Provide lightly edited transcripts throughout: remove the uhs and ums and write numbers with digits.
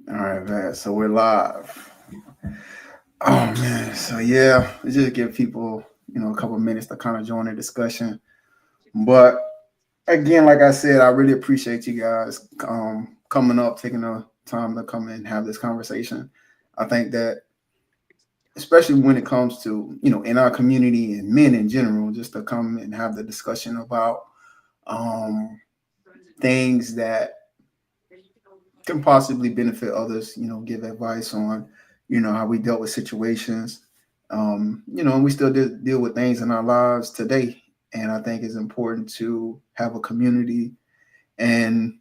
All right, man. So we're live. Oh man. So yeah, let's just give people, a couple minutes to kind of join the discussion. But again, like I said, I really appreciate you guys coming up, taking the time to come and have this conversation. I think that especially when it comes to, in our community and men in general, just to come and have the discussion about um things that can possibly benefit others, give advice on, how we dealt with situations. And we still deal with things in our lives today. And I think it's important to have a community. And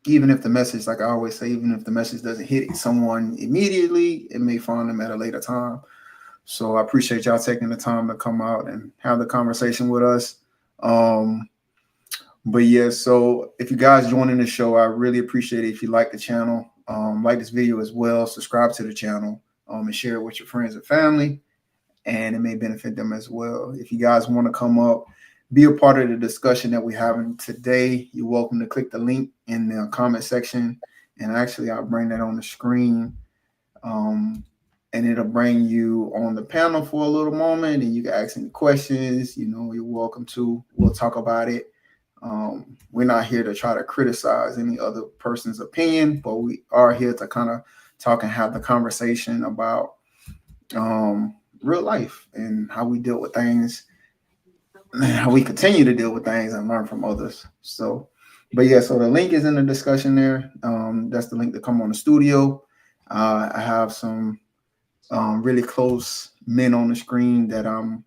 even if the message, like I always say, even if the message doesn't hit someone immediately, it may find them at a later time. So I appreciate y'all taking the time to come out and have the conversation with us. Um, but yeah, so if you guys joining the show, I really appreciate it if you like the channel, like this video as well, subscribe to the channel, and share it with your friends and family, and it may benefit them as well. If you guys want to come up, be a part of the discussion that we're having today, you're welcome to click the link in the comment section, and actually I'll bring that on the screen. Um, and it'll bring you on the panel for a little moment, and you can ask any questions. You're welcome to. We'll talk about it. We're not here to try to criticize any other person's opinion, but we are here to kind of talk and have the conversation about real life and how we deal with things, and how we continue to deal with things and learn from others. So, but yeah, so the link is in the discussion there. That's the link to come on the studio. I have some really close men on the screen that I'm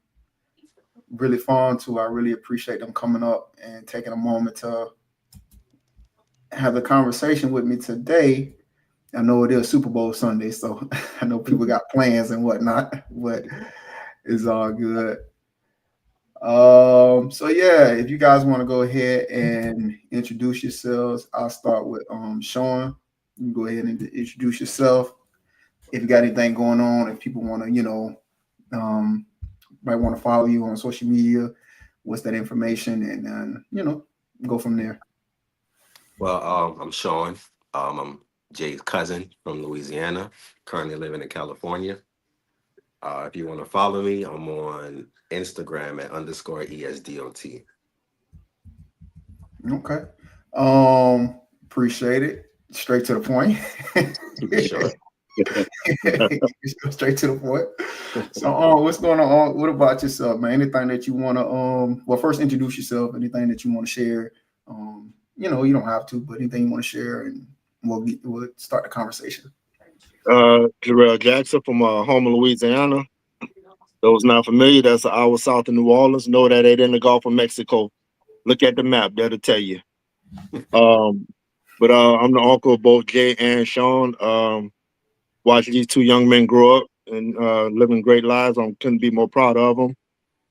really fond to. I really appreciate them coming up and taking a moment to have a conversation with me today. I know it is Super Bowl Sunday, so I know people got plans and whatnot, but it's all good. So yeah, if you guys want to go ahead and introduce yourselves, I'll start with Sean. You can go ahead and introduce yourself. If you got anything going on, if people want to, um, might want to follow you on social media, what's that information, and then go from there. Well, I'm Sean. I'm Jay's cousin from Louisiana, currently living in California. If you want to follow me, I'm on Instagram at underscore ESDOT. Okay. Appreciate it. Straight to the point. Sure. Straight to the point. So, what's going on? What about yourself, man? Anything that you want to, well, first introduce yourself. Anything that you want to share. You don't have to, but anything you want to share, and we'll start the conversation. Jarrell Jackson from Homer, Louisiana. Those not familiar, that's an hour south of New Orleans. Know that ain't in the Gulf of Mexico. Look at the map, that'll tell you. Um, but I'm the uncle of both Jay and Sean. Watching these two young men grow up and living great lives, I couldn't be more proud of them.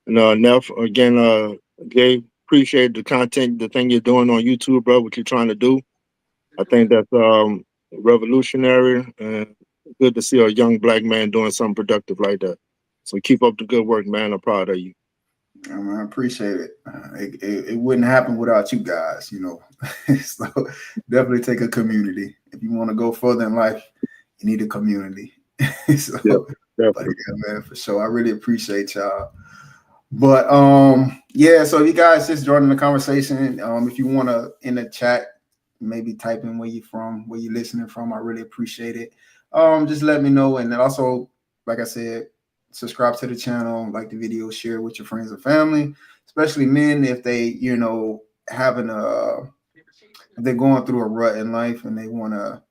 And Neff, again, Jay, appreciate the content, the thing you're doing on YouTube, bro, what you're trying to do. I think that's revolutionary and good to see a young black man doing something productive like that. So keep up the good work, man. I'm proud of you. I appreciate it. It wouldn't happen without you guys, so definitely take a community. If you want to go further in life, you need a community. So, Yep, but definitely. yeah, man, for sure. I really appreciate y'all. But yeah. So if you guys just joining the conversation, if you want to in the chat, maybe type in where you from, where you listening from. I really appreciate it. Just let me know, and then also, like I said, subscribe to the channel, like the video, share it with your friends and family, especially men if they, having a if they're going through a rut in life and they want to,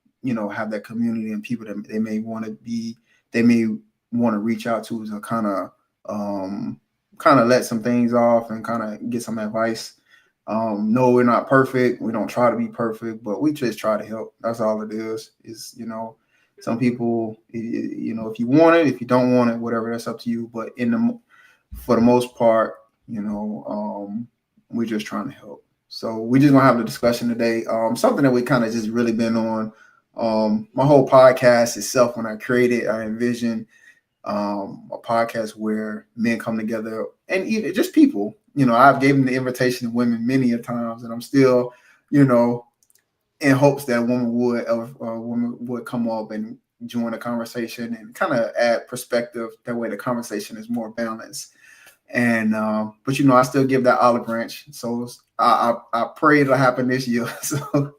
have that community and people that they may want to be, they may want to reach out to to um, kind of let some things off and kind of get some advice. No, we're not perfect. We don't try to be perfect, but we just try to help. That's all it is. Is some people, if you want it, if you don't want it, whatever, that's up to you. But for the most part, we're just trying to help. So we just gonna have the discussion today. Something that we kind of just really been on. My whole podcast itself, when I created, I envisioned a podcast where men come together and even just people. I've given the invitation to women many a times, and I'm still, you know, in hopes that a woman would come up and join the conversation and kind of add perspective. That way, the conversation is more balanced. And but I still give that olive branch. So I pray it'll happen this year. So,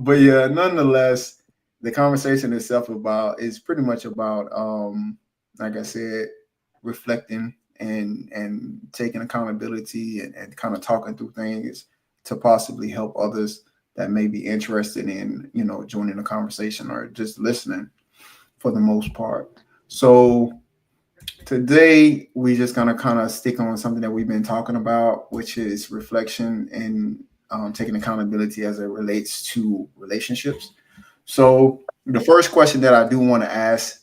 but yeah, nonetheless, the conversation itself is pretty much about like I said, reflecting and taking accountability and kind of talking through things to possibly help others that may be interested in joining the conversation or just listening for the most part. So today we just gonna kind of stick on something that we've been talking about, which is reflection and taking accountability as it relates to relationships. So the first question that I do want to ask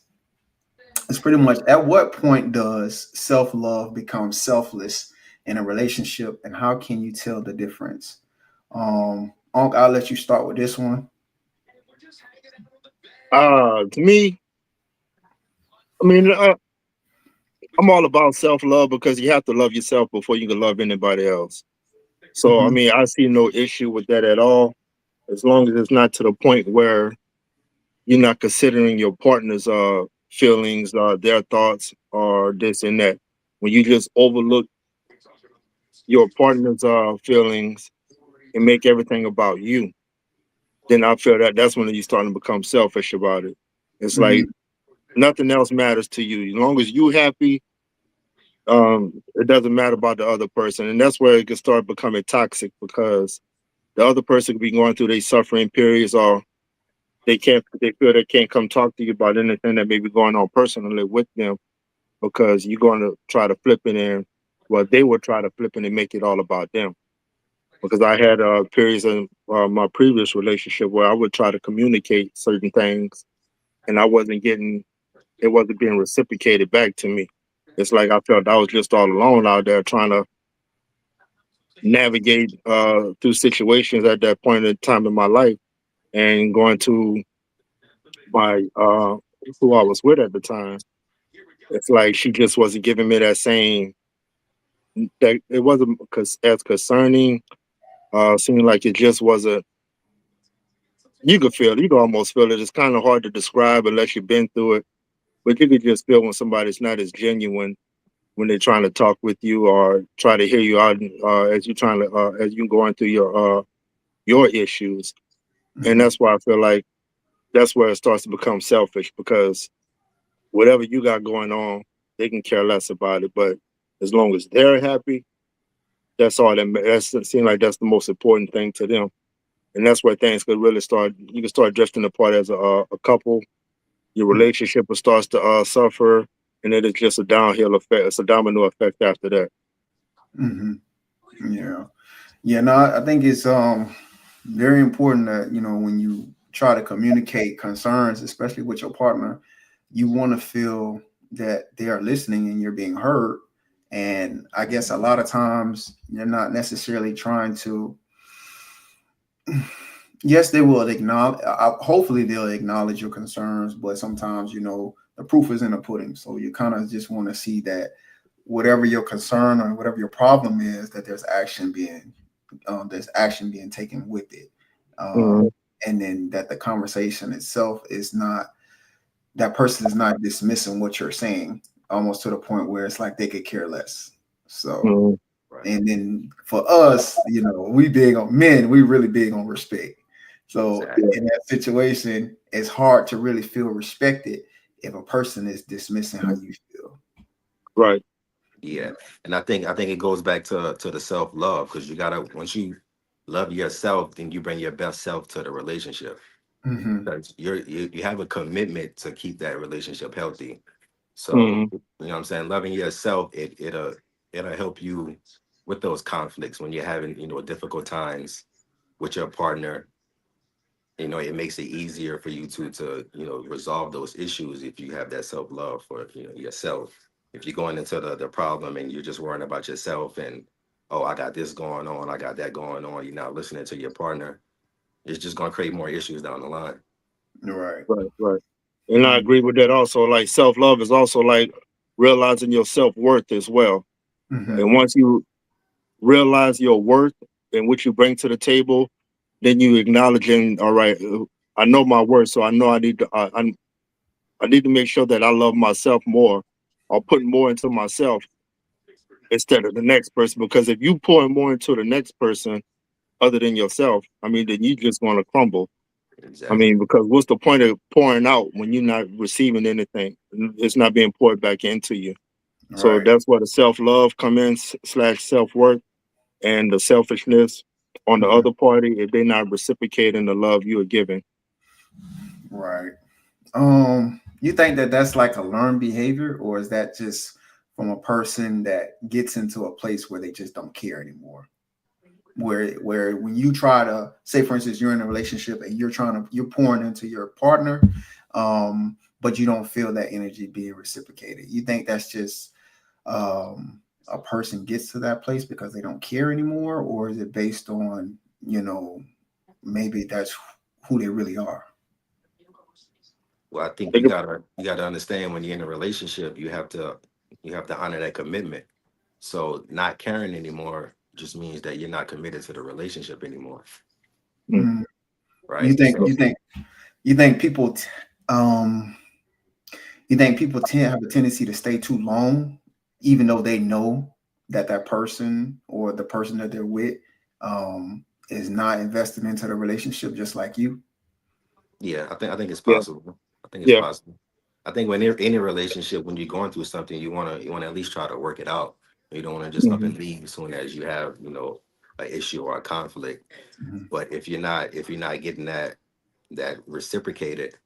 is pretty much, at what point does self-love become selfless in a relationship, and how can you tell the difference? Unc, I'll let you start with this one. To me, I mean, I'm all about self love because you have to love yourself before you can love anybody else. So, I Hmm. mean, I see no issue with that at all, as long as it's not to the point where you're not considering your partner's feelings, their thoughts, or this and that. When you just overlook your partner's feelings and make everything about you, then I feel that that's when you starting to become selfish about it. It's Hmm. like nothing else matters to you. As long as you happy, it doesn't matter about the other person. And that's where it can start becoming toxic, because the other person could be going through their suffering periods, or they feel they can't come talk to you about anything that may be going on personally with them, because you're going to try to flip it in. Well, they will try to flip it and make it all about them. Because I had periods in my previous relationship where I would try to communicate certain things, and it wasn't being reciprocated back to me. It's like I felt I was just all alone out there trying to navigate through situations at that point in time in my life, and going to my who I was with at the time. It's like she just wasn't giving me that same, that it wasn't as concerning. Seemed like it just wasn't. You could almost feel it. It's kind of hard to describe unless you've been through it, but you could just feel when somebody's not as genuine when they're trying to talk with you or try to hear you out as you trying to as you going through your issues. And Hmm. that's why I feel like that's where it starts to become selfish, because whatever you got going on, they can care less about it. But as long as they're happy, that's all that's it seems like that's the most important thing to them. And that's where things could really start. You can start drifting apart as a couple. Your relationship starts to suffer, and it is just a downhill effect. It's a domino effect after that. Hmm. Yeah. Yeah, no, I think it's very important that when you try to communicate concerns, especially with your partner, you want to feel that they are listening and you're being heard. And I guess a lot of times you're not necessarily trying to. Yes, they will acknowledge. Hopefully, they'll acknowledge your concerns, but sometimes the proof is in the pudding. So you kind of just want to see that whatever your concern or whatever your problem is, that there's action being taken with it, um, Mhm. and then that the conversation itself is not, that person is not dismissing what you're saying, almost to the point where it's like they could care less. So, Mhm. Right. and then for us, we big on men, we really big on respect. So Yeah. Exactly. in that situation, it's hard to really feel respected if a person is dismissing how you feel. Right. Yeah, and I think it goes back to the self love, because you gotta, once you love yourself, then you bring your best self to the relationship. Hmm. Because you have a commitment to keep that relationship healthy. So Mhm. you know what I'm saying, loving yourself, it'll help you with those conflicts when you're having difficult times with your partner. It makes it easier for you to resolve those issues if you have that self-love for yourself. If you're going into the problem and you're just worrying about yourself, and oh, I got this going on, I got that going on, you're not listening to your partner, it's just going to create more issues down the line. Right. Right. Right. And I agree with that also. Like self love is also like realizing your self worth as well. Hmm. Right. And once you realize your worth and what you bring to the table, then you acknowledging, all right, I know my worth, so I know I need to make sure that I love myself more, or put more into myself instead of the next person. Because if you pour more into the next person other than yourself, I mean, then you just going to crumble. I Exactly. mean, because what's the point of pouring out when you're not receiving anything? It's not being poured back into you. So Right. that's where the self love come in slash self worth, and the selfishness on the Mhm. other party if they're not reciprocating the love you are giving. Right. You think that that's like a learned behavior, or is that just from a person that gets into a place where they just don't care anymore? Where when you try to say, for instance, you're in a relationship and you're pouring into your partner, but you don't feel that energy being reciprocated. You think that's just a person gets to that place because they don't care anymore, or is it based on, you know, maybe that's who they really are? Well, I think Think of- you gotta understand when you're in a relationship, you have to honor that commitment. So not caring anymore just means that you're not committed to the relationship anymore, mm, Mm. You right? think So you think you think people um you think people tend have a tendency to stay too long, even though they know that that person or the person that they're with is not invested into the relationship just like you? yeah, I think it's yeah, possible. I think it's yeah, possible. I think when you're in a relationship, when you're going through something, you wanna at least try to work it out. You don't want to just up hmm and leave as soon as you have, an issue or a conflict. Mhm. But if you're not getting that reciprocated,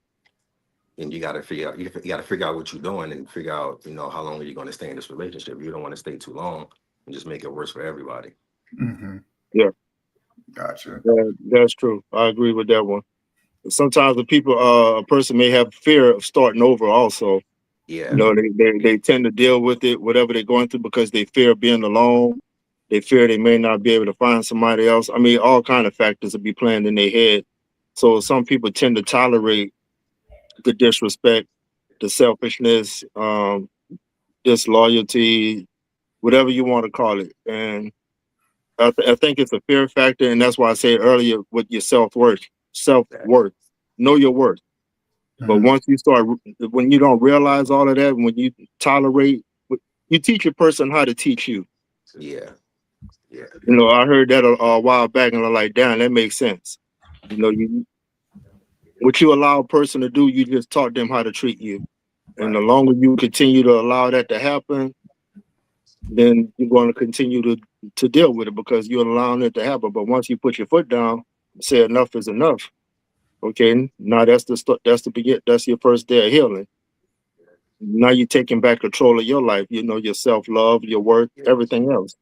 then you gotta figure out what you're doing and figure out, how long are you gonna stay in this relationship. You don't want to stay too long and just make it worse for everybody. Mhm. yeah. Gotcha. That's true. I agree with that one. Sometimes a person may have fear of starting over also. You Yeah, know, they tend to deal with it, whatever they're going through, because they fear being alone. They fear they may not be able to find somebody else. I mean, all kind of factors will be playing in their head. So some people tend to tolerate the disrespect, the selfishness, disloyalty, whatever you want to call it. And I think it's a fear factor, and that's why I said earlier with your self exactly. worth, know your worth. But Mhm. once you start, when you don't realize all of that, when you tolerate, you teach a person how to teach you. Yeah, yeah, You know, I heard that a while back, and I'm like, damn, that makes sense. You know, you what you allow a person to do, you just taught them how to treat you. And the right. longer you continue to allow that to happen, then you're going to continue to deal with it because you're allowing it to happen. But once you put your foot down, say enough is enough. Okay, now that's your first day of healing. Now you're taking back control of your life. You know, your self love, your worth, Yeah, everything else.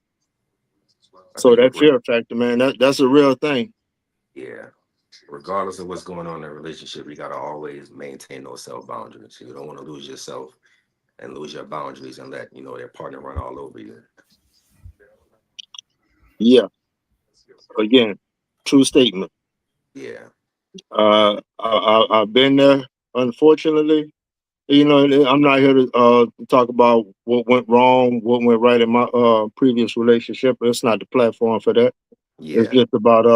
I So think that fear factor, man, that's a real thing. yeah. Regardless of what's going on in a relationship, you gotta always maintain those self boundaries. You don't want to lose yourself and lose your boundaries and let their partner run all over you. Yeah, again, true statement. Yeah, I've been there, unfortunately. You know, and I'm not here to talk about what went wrong, what went right in my previous relationship. It's not the platform for that. It's yeah, just about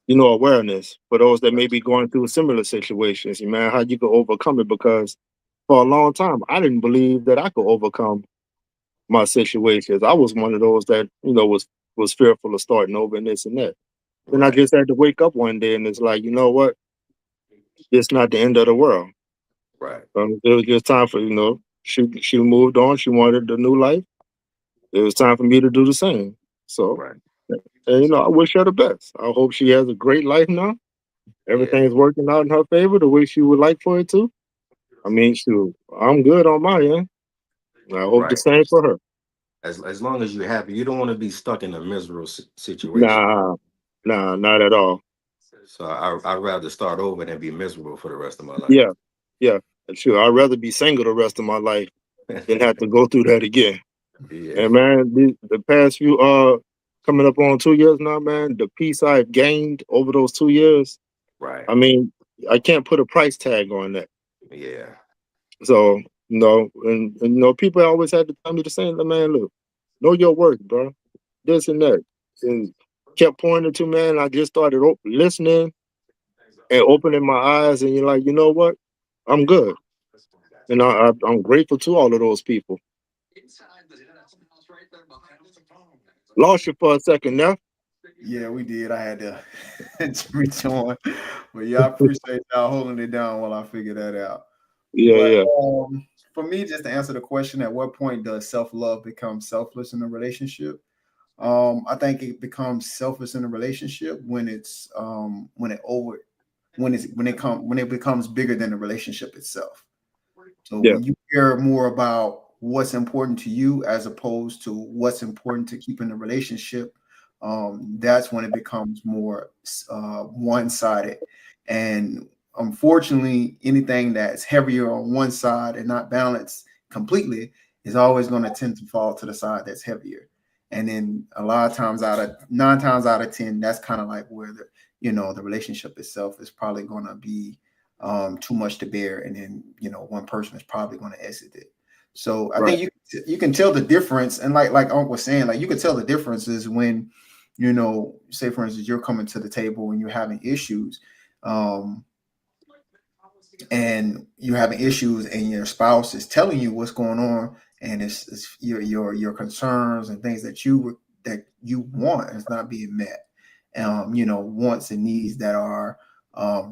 awareness for those that may be going through similar situations. Man, how you can overcome it, because for a long time I didn't believe that I could overcome my situations. I was one of those that was fearful of starting over and this and that. Then I right, just had to wake up one day and it's like, you know what? It's not the end of the world. right, It was just time for she moved on. She wanted a new life. It was time for me to do the same. So, right. and, I wish her the best. I hope she has a great life now. Yeah, Everything's working out in her favor the way she would like for it to. I mean, shoot, I'm good on my end. I hope the right. same for her. As long as you're happy, you don't want to be stuck in a miserable situation. Nah, nah, not at all. So I'd rather start over than be miserable for the rest of my life. Yeah, yeah, sure. I'd rather be single the rest of my life than have to go through that again. Yeah, And man, the past few coming up on 2 years now, man, the peace I've gained over those 2 years, right. I mean, I can't put a price tag on that. Yeah, So, and people always had to tell me the same, man, look, know your worth, bro. This and that. kept pointing to, man. I just started listening and opening my eyes, and you're like, you know what? I'm good, and I'm grateful to all of those people. Lost you for a second now. Yeah, we did. I had to rejoin, but yeah, I appreciate y'all holding it down while I figure that out. Yeah, But yeah, for me, just to answer the question, at what point does self love become selfless in a relationship? I think it becomes selfish in a relationship when it's when it becomes bigger than the relationship itself. So yeah, when you care more about what's important to you as opposed to what's important to keeping the relationship, that's when it becomes more one-sided. And unfortunately, anything that's heavier on one side and not balanced completely is always going to tend to fall to the side that's heavier. And then a lot of times out of 9 times out of 10, that's kind of like where the relationship itself is probably going to be too much to bear, and then one person is probably going to exit it. So I right. think you can tell the difference, and like Uncle was saying, like you can tell the differences when say for instance you're coming to the table and you're having issues, um, and your spouse is telling you what's going on, and it's your concerns and things that you want is not being met, wants and needs that are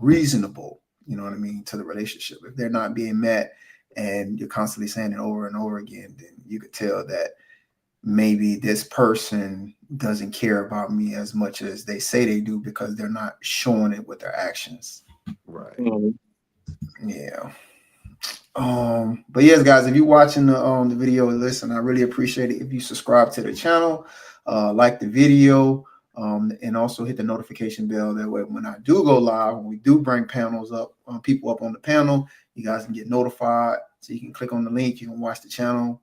reasonable, you know what I mean, to the relationship. If they're not being met and you're constantly saying it over and over again, then you could tell that maybe this person doesn't care about me as much as they say they do, because they're not showing it with their actions. Right. Mhm. Yeah. But yes, guys, if you're watching the video and listen, I really appreciate it if you subscribe to the channel, like the video, and also hit the notification bell. That way, when I do go live, when we do bring panels up, people up on the panel, you guys can get notified. So you can click on the link, you can watch the channel.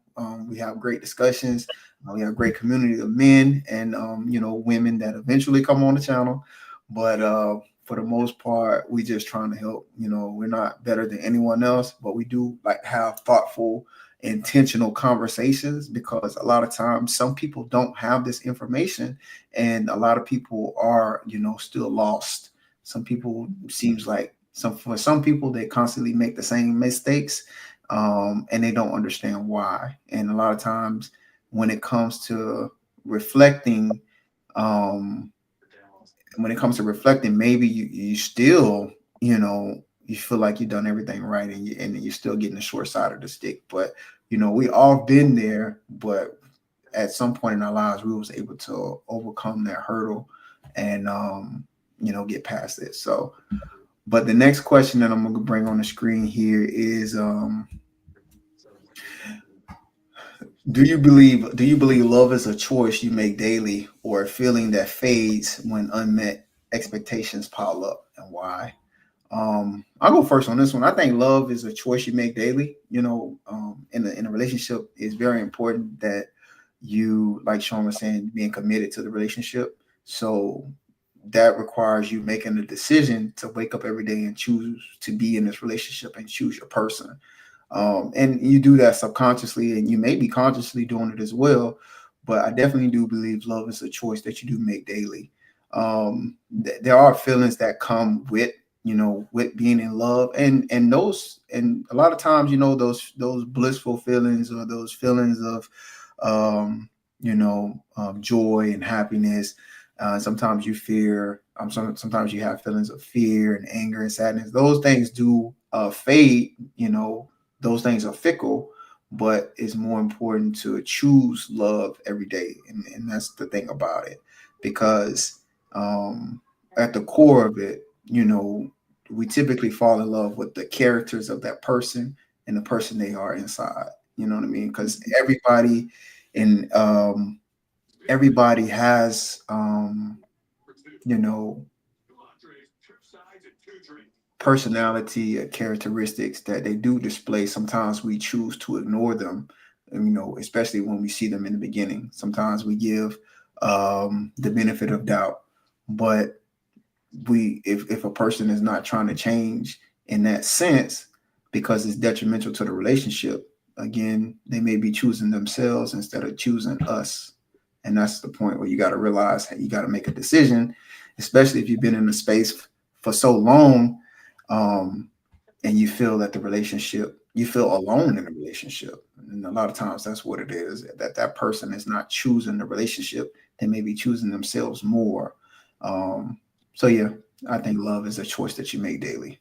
We have great discussions. We have a great community of men and women that eventually come on the channel. But for the most part, we just trying to help. We're not better than anyone else, but we do like have thoughtful, intentional conversations, because a lot of times some people don't have this information, and a lot of people are, still lost. Some people seems like for some people they constantly make the same mistakes, and they don't understand why. And a lot of times when it comes to reflecting, um, maybe you still, you feel like you've done everything right, and you're still getting the short side of the stick. But we all been there, but at some point in our lives we was able to overcome that hurdle and get past it. So, but the next question that I'm going to bring on the screen here is, do you believe love is a choice you make daily, or a feeling that fades when unmet expectations pile up, and why? I'll go first on this one. I think love is a choice you make daily. In a relationship, it's very important that you, like Sean was saying, being committed to the relationship. So that requires you making a decision to wake up every day and choose to be in this relationship and choose your person. And you do that subconsciously, and you may be consciously doing it as well. But I definitely do believe love is a choice that you do make daily. There are feelings that come with being in love, and a lot of times, those blissful feelings, or those feelings of joy and happiness. Sometimes you fear. Sometimes you have feelings of fear and anger and sadness. Those things do fade. Those things are fickle, but it's more important to choose love every day, and that's the thing about it, because at the core of it, we typically fall in love with the characters of that person and the person they are inside. You know what I mean? Because in everybody has you know personality characteristics that they do display. Sometimes we choose to ignore them, and, especially when we see them in the beginning. Sometimes we give the benefit of doubt, but if a person is not trying to change in that sense because it's detrimental to the relationship, again, they may be choosing themselves instead of choosing us. And that's the point where you got to realize you got to make a decision, especially if you've been in the space for so long, um, and you feel that you feel alone in the relationship. And a lot of times that's what it is, that that person is not choosing the relationship. They may be choosing themselves more. So yeah, I think love is a choice that you make daily.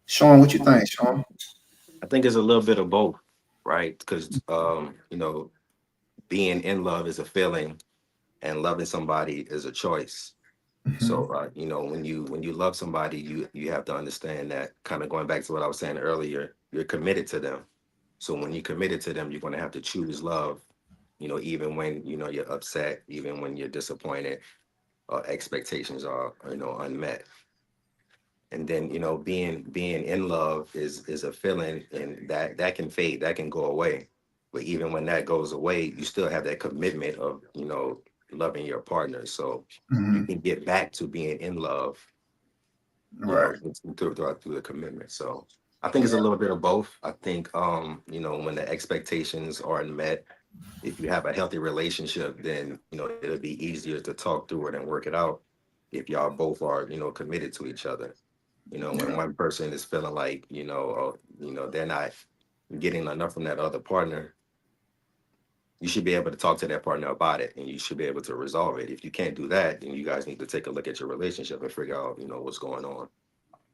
Sean, what you think, Sean? I think it's a little bit of both, right? Because being in love is a feeling, and loving somebody is a choice. Hmm. So when you love somebody, you have to understand that, kind of going back to what I was saying earlier, you're committed to them. So when you're committed to them, you're going to have to choose love. Even when you're upset, even when you're disappointed, expectations are unmet. And then being in love is a feeling, and that can fade, that can go away. But even when that goes away, you still have that commitment of loving your partner. So you Hmm. can get back to being in love, Right. through the commitment. So I think it's a Yeah. little bit of both. I think when the expectations aren't met, if you have a healthy relationship, then it'll be easier to talk through it and work it out if y'all both are committed to each other. When Yeah. one person is feeling like they're not getting enough from that other partner, you should be able to talk to that partner about it, and you should be able to resolve it. If you can't do that, then you guys need to take a look at your relationship and figure out what's going on.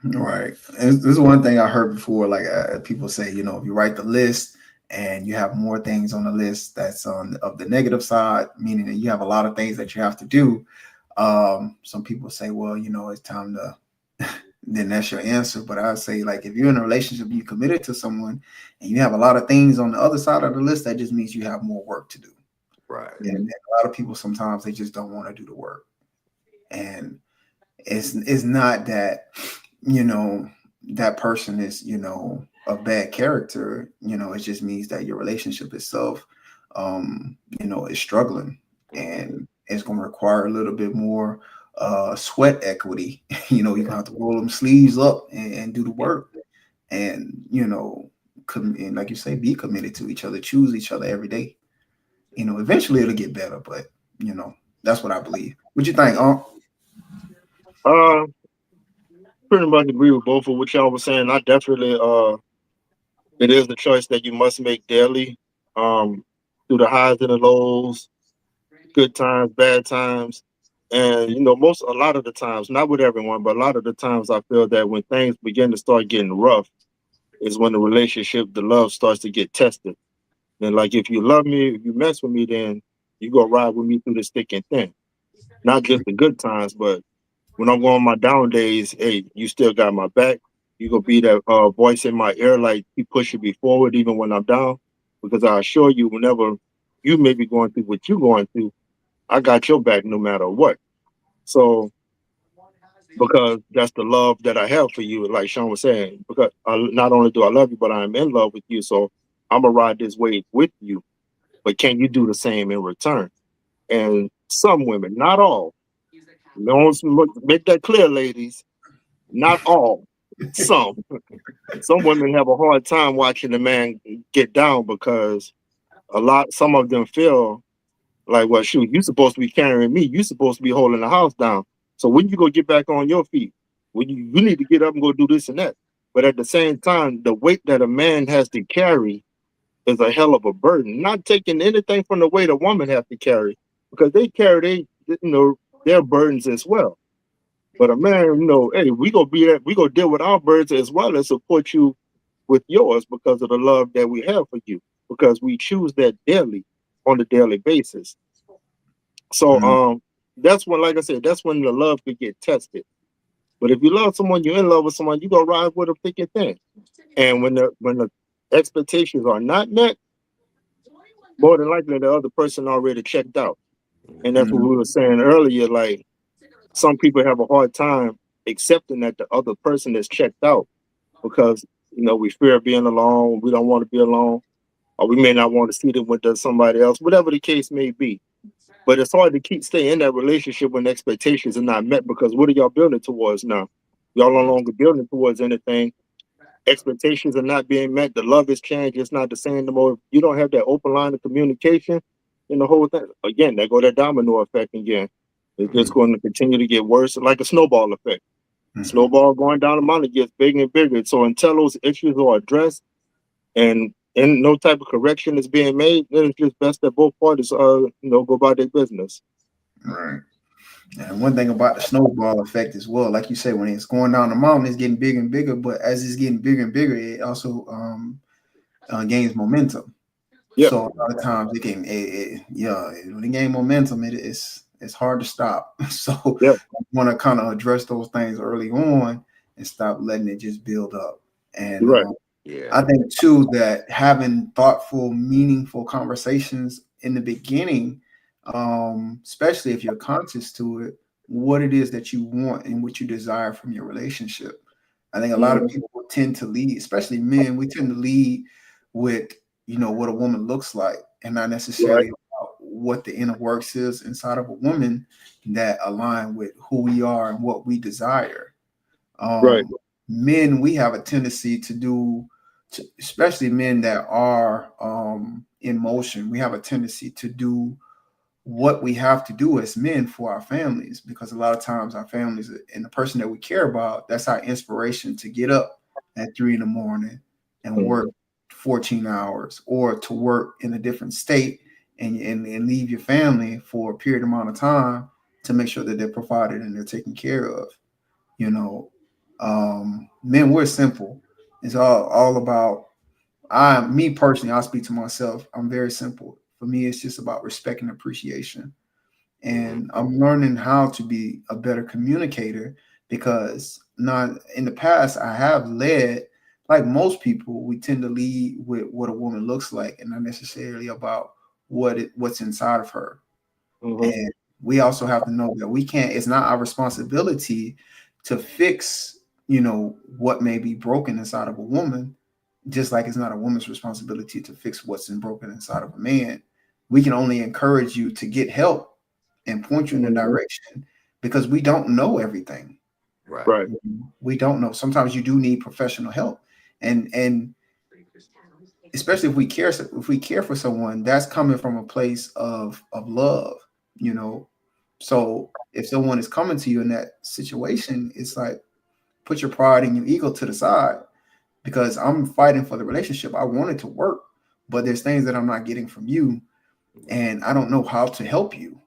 Right. And this is one thing I heard before. Like people say, if you write the list and you have more things on the list that's on of the negative side, meaning that you have a lot of things that you have to do. Some people say, well, it's time to. Then that's your answer. But I say, like, if you're in a relationship, you committed to someone, and you have a lot of things on the other side of the list, that just means you have more work to do. Right. And a lot of people sometimes they just don't want to do the work. And it's not that you know that person is a bad character. It just means that your relationship itself is struggling, Mhm. and it's going to require a little bit more sweat equity. You're gonna have to roll them sleeves up and do the work, and and like you say, be committed to each other, choose each other every day. Eventually it'll get better, but you know that's what I believe. What you think? Uh, pretty much agree with both of what y'all was saying. I definitely it is the choice that you must make daily. Um, through the highs and the lows, good times, bad times. And most a lot of the times, not with everyone, but a lot of the times I feel that when things begin to start getting rough is when the relationship, the love starts to get tested. Then like if you love me, if you mess with me, then you go ride with me through the thick and thin. Not just the good times, but when I'm going on my down days, hey, you still got my back. You gonna be that voice in my ear, like keep pushing me forward even when I'm down. Because I assure you, whenever you may be going through what you're going through, I got your back no matter what. So because that's the love that I have for you, like Sean was saying. Because not only do I love you, but I'm in love with you. So I'm gonna ride this wave with you. But can you do the same in return? And some women, not all, don't make that clear, ladies. Not all, some. Some women have a hard time watching a man get down because some of them feel like, well, shoot, you supposed to be carrying me. You supposed to be holding the house down. So when you go get back on your feet, when you need to get up and go do this and that. But at the same time, the weight that a man has to carry is a hell of a burden. Not taking anything from the weight a woman has to carry, because they carry their burdens as well. But a man, hey, we gonna deal with our burdens as well as support you with yours because of the love that we have for you, because we choose that daily on a daily basis. So Mm, that's when, like I said, that's when the love could get tested. But if you love someone, you're in love with someone, you gonna ride with them thick and thin. And when the expectations are not met, more than likely the other person already checked out. And that's what mm, we were saying earlier. Like some people have a hard time accepting that the other person is checked out because we fear being alone, we don't want to be alone, or we may not want to see them with somebody else, whatever the case may be. But it's hard to keep staying in that relationship when expectations are not met, because what are y'all building towards now? Y'all no longer building towards anything. Expectations are not being met. The love is changed. It's not the same no more. You don't have that open line of communication. and the whole thing again. That go that domino effect again. It's just going to continue to get worse, like a snowball effect. Mhm. Snowball going down the mountain gets bigger and bigger. So until those issues are addressed and no type of correction is being made, then it's just best that both parties go about their business. Right. And one thing about the snowball effect as well, like you say, when it's going down the mountain, it's getting bigger and bigger. But as it's getting bigger and bigger, it also gains momentum. Yeah, So a lot of times it can, yeah, when it gains momentum, it's hard to stop. So yeah, you want to kind of address those things early on and stop letting it just build up. And you're right. Yeah. I think too that having thoughtful, meaningful conversations in the beginning, especially if you're conscious to it, what it is that you want and what you desire from your relationship. I think a lot of Mhm. people tend to lead, especially men, we tend to lead with, what a woman looks like and not Right, necessarily about what the inner works is inside of a woman that align with who we are and what we desire. right. Men, we have a tendency to do, especially men that are in motion, we have a tendency to do what we have to do as men for our families, because a lot of times our families and the person that we care about, that's our inspiration to get up at 3 in the morning and work Mhm. 14 hours, or to work in a different state and leave your family for a period amount of time to make sure that they're provided and they're taken care of. you know Men, we're simple. It's all about, me personally, I'll speak to myself, I'm very simple. For me, it's just about respect and appreciation. Hmm. And I'm learning how to be a better communicator, because not in the past I have led, like most people, we tend to lead with what a woman looks like and not necessarily about what's inside of her. Mhm. And we also have to know that we can't, it's not our responsibility to fix, what may be broken inside of a woman, just like it's not a woman's responsibility to fix what's in broken inside of a man. We can only encourage you to get help and point you in the Mhm. direction, because we don't know everything. Right. Right. We don't know. Sometimes you do need professional help. And especially if we care for someone, that's coming from a place of love, you know. So if someone is coming to you in that situation, it's like, put your pride and your ego to the side, because I'm fighting for the relationship. I want it to work, but there's things that I'm not getting from you, and I don't know how to help you,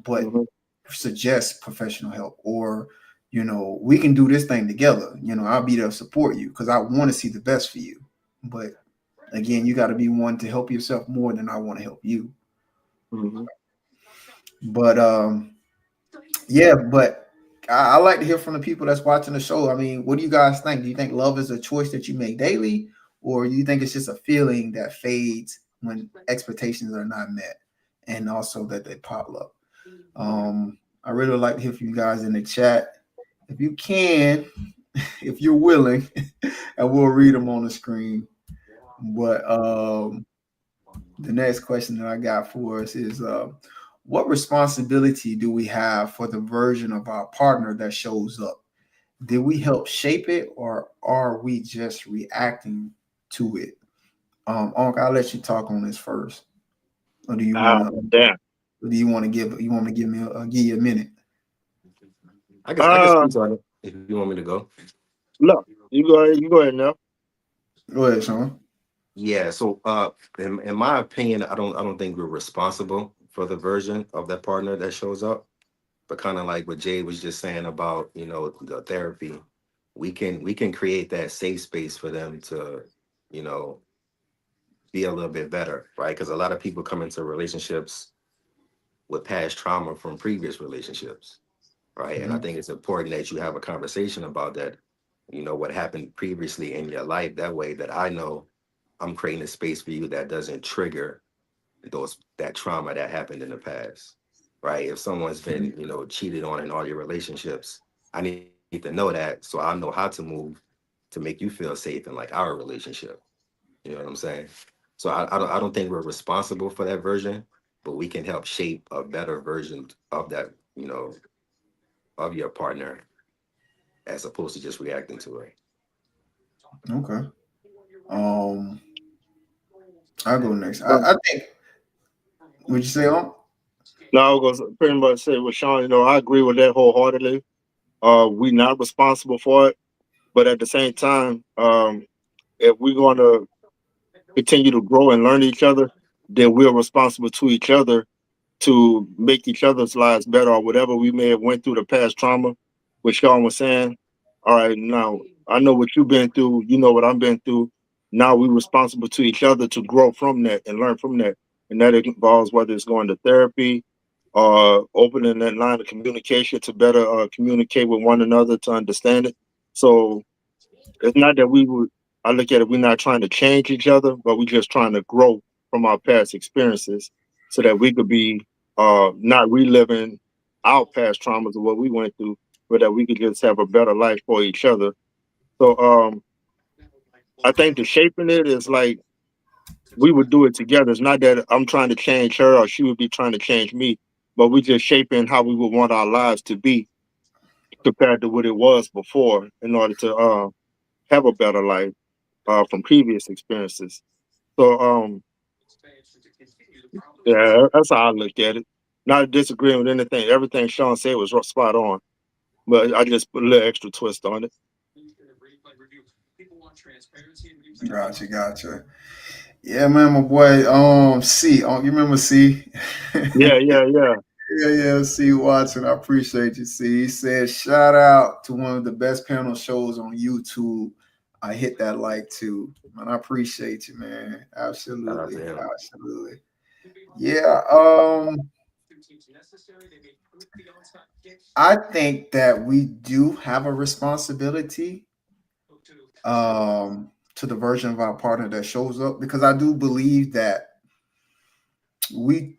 but Mhm. suggest professional help, or we can do this thing together. I'll be there to support you because I want to see the best for you. But again, you got to be one to help yourself more than I want to help you. Mhm. But yeah, but I like to hear from the people that's watching the show. I mean, what do you guys think? Do you think love is a choice that you make daily, or do you think it's just a feeling that fades when expectations are not met, and also that they pop up? I really like to hear from you guys in the chat. If you can, if you're willing, and we'll read them on the screen. But the next question that I got for us is, what responsibility do we have for the version of our partner that shows up? Did we help shape it, or are we just reacting to it? Unc, I'll let you talk on this first. Or do you Ah, want to? damn. Do you want to give? You want me to give you a minute? I can Uh, speak on it if you want me to go. look, you go ahead. You go ahead now. Go ahead, Sean. Yeah. So, in my opinion, I don't think we're responsible for the version of that partner that shows up. But kind of like what Jay was just saying about the therapy, we can create that safe space for them to you know be a little bit better, right? Because a lot of people come into relationships with past trauma from previous relationships, right? And I Mhm. think it's important that you have a conversation about that. What happened previously in your life. That way, that I know I'm creating a space for you that doesn't trigger that trauma that happened in the past, right? If someone's been cheated on in all your relationships, I need to know that so I know how to move to make you feel safe in like our relationship. You know what I'm saying? So I don't think we're responsible for that version, but we can help shape a better version of that, of your partner, as opposed to just reacting to it. Okay. Um, I'll go next. Uh, I think Would you say, oh? Now I was gonna pretty much say with Sean, I agree with that wholeheartedly. We not responsible for it, but at the same time, if we're gonna continue to grow and learn each other, then we're responsible to each other to make each other's lives better or whatever we may have went through the past trauma, which Sean was saying. All right, now I know what you've been through, you know what I've been through. Now we're responsible to each other to grow from that and learn from that. And that involves whether it's going to therapy or opening that line of communication to better communicate with one another to understand it. So it's not that I look at it, we're not trying to change each other, but we're just trying to grow from our past experiences so that we could be not reliving our past traumas of what we went through, but that we could just have a better life for each other. So I think the shaping it is like we would do it together. It's not that I'm trying to change her or she would be trying to change me, but we're just shaping how we would want our lives to be compared to what it was before in order to have a better life from previous experiences. So yeah, that's how I look at it. Not disagreeing with anything. Everything Sean said was spot on, but I just put a little extra twist on it. Gotcha. Yeah, man, my boy. C. You remember C? Yeah, yeah, yeah. Yeah. C watching. I appreciate you, C. He said, "Shout out to one of the best panel shows on YouTube. I hit that like too, man. I appreciate you, man. Shout out to Absolutely, him. absolutely. Yeah. I think that we do have a responsibility to the version of our partner that shows up, because I do believe that we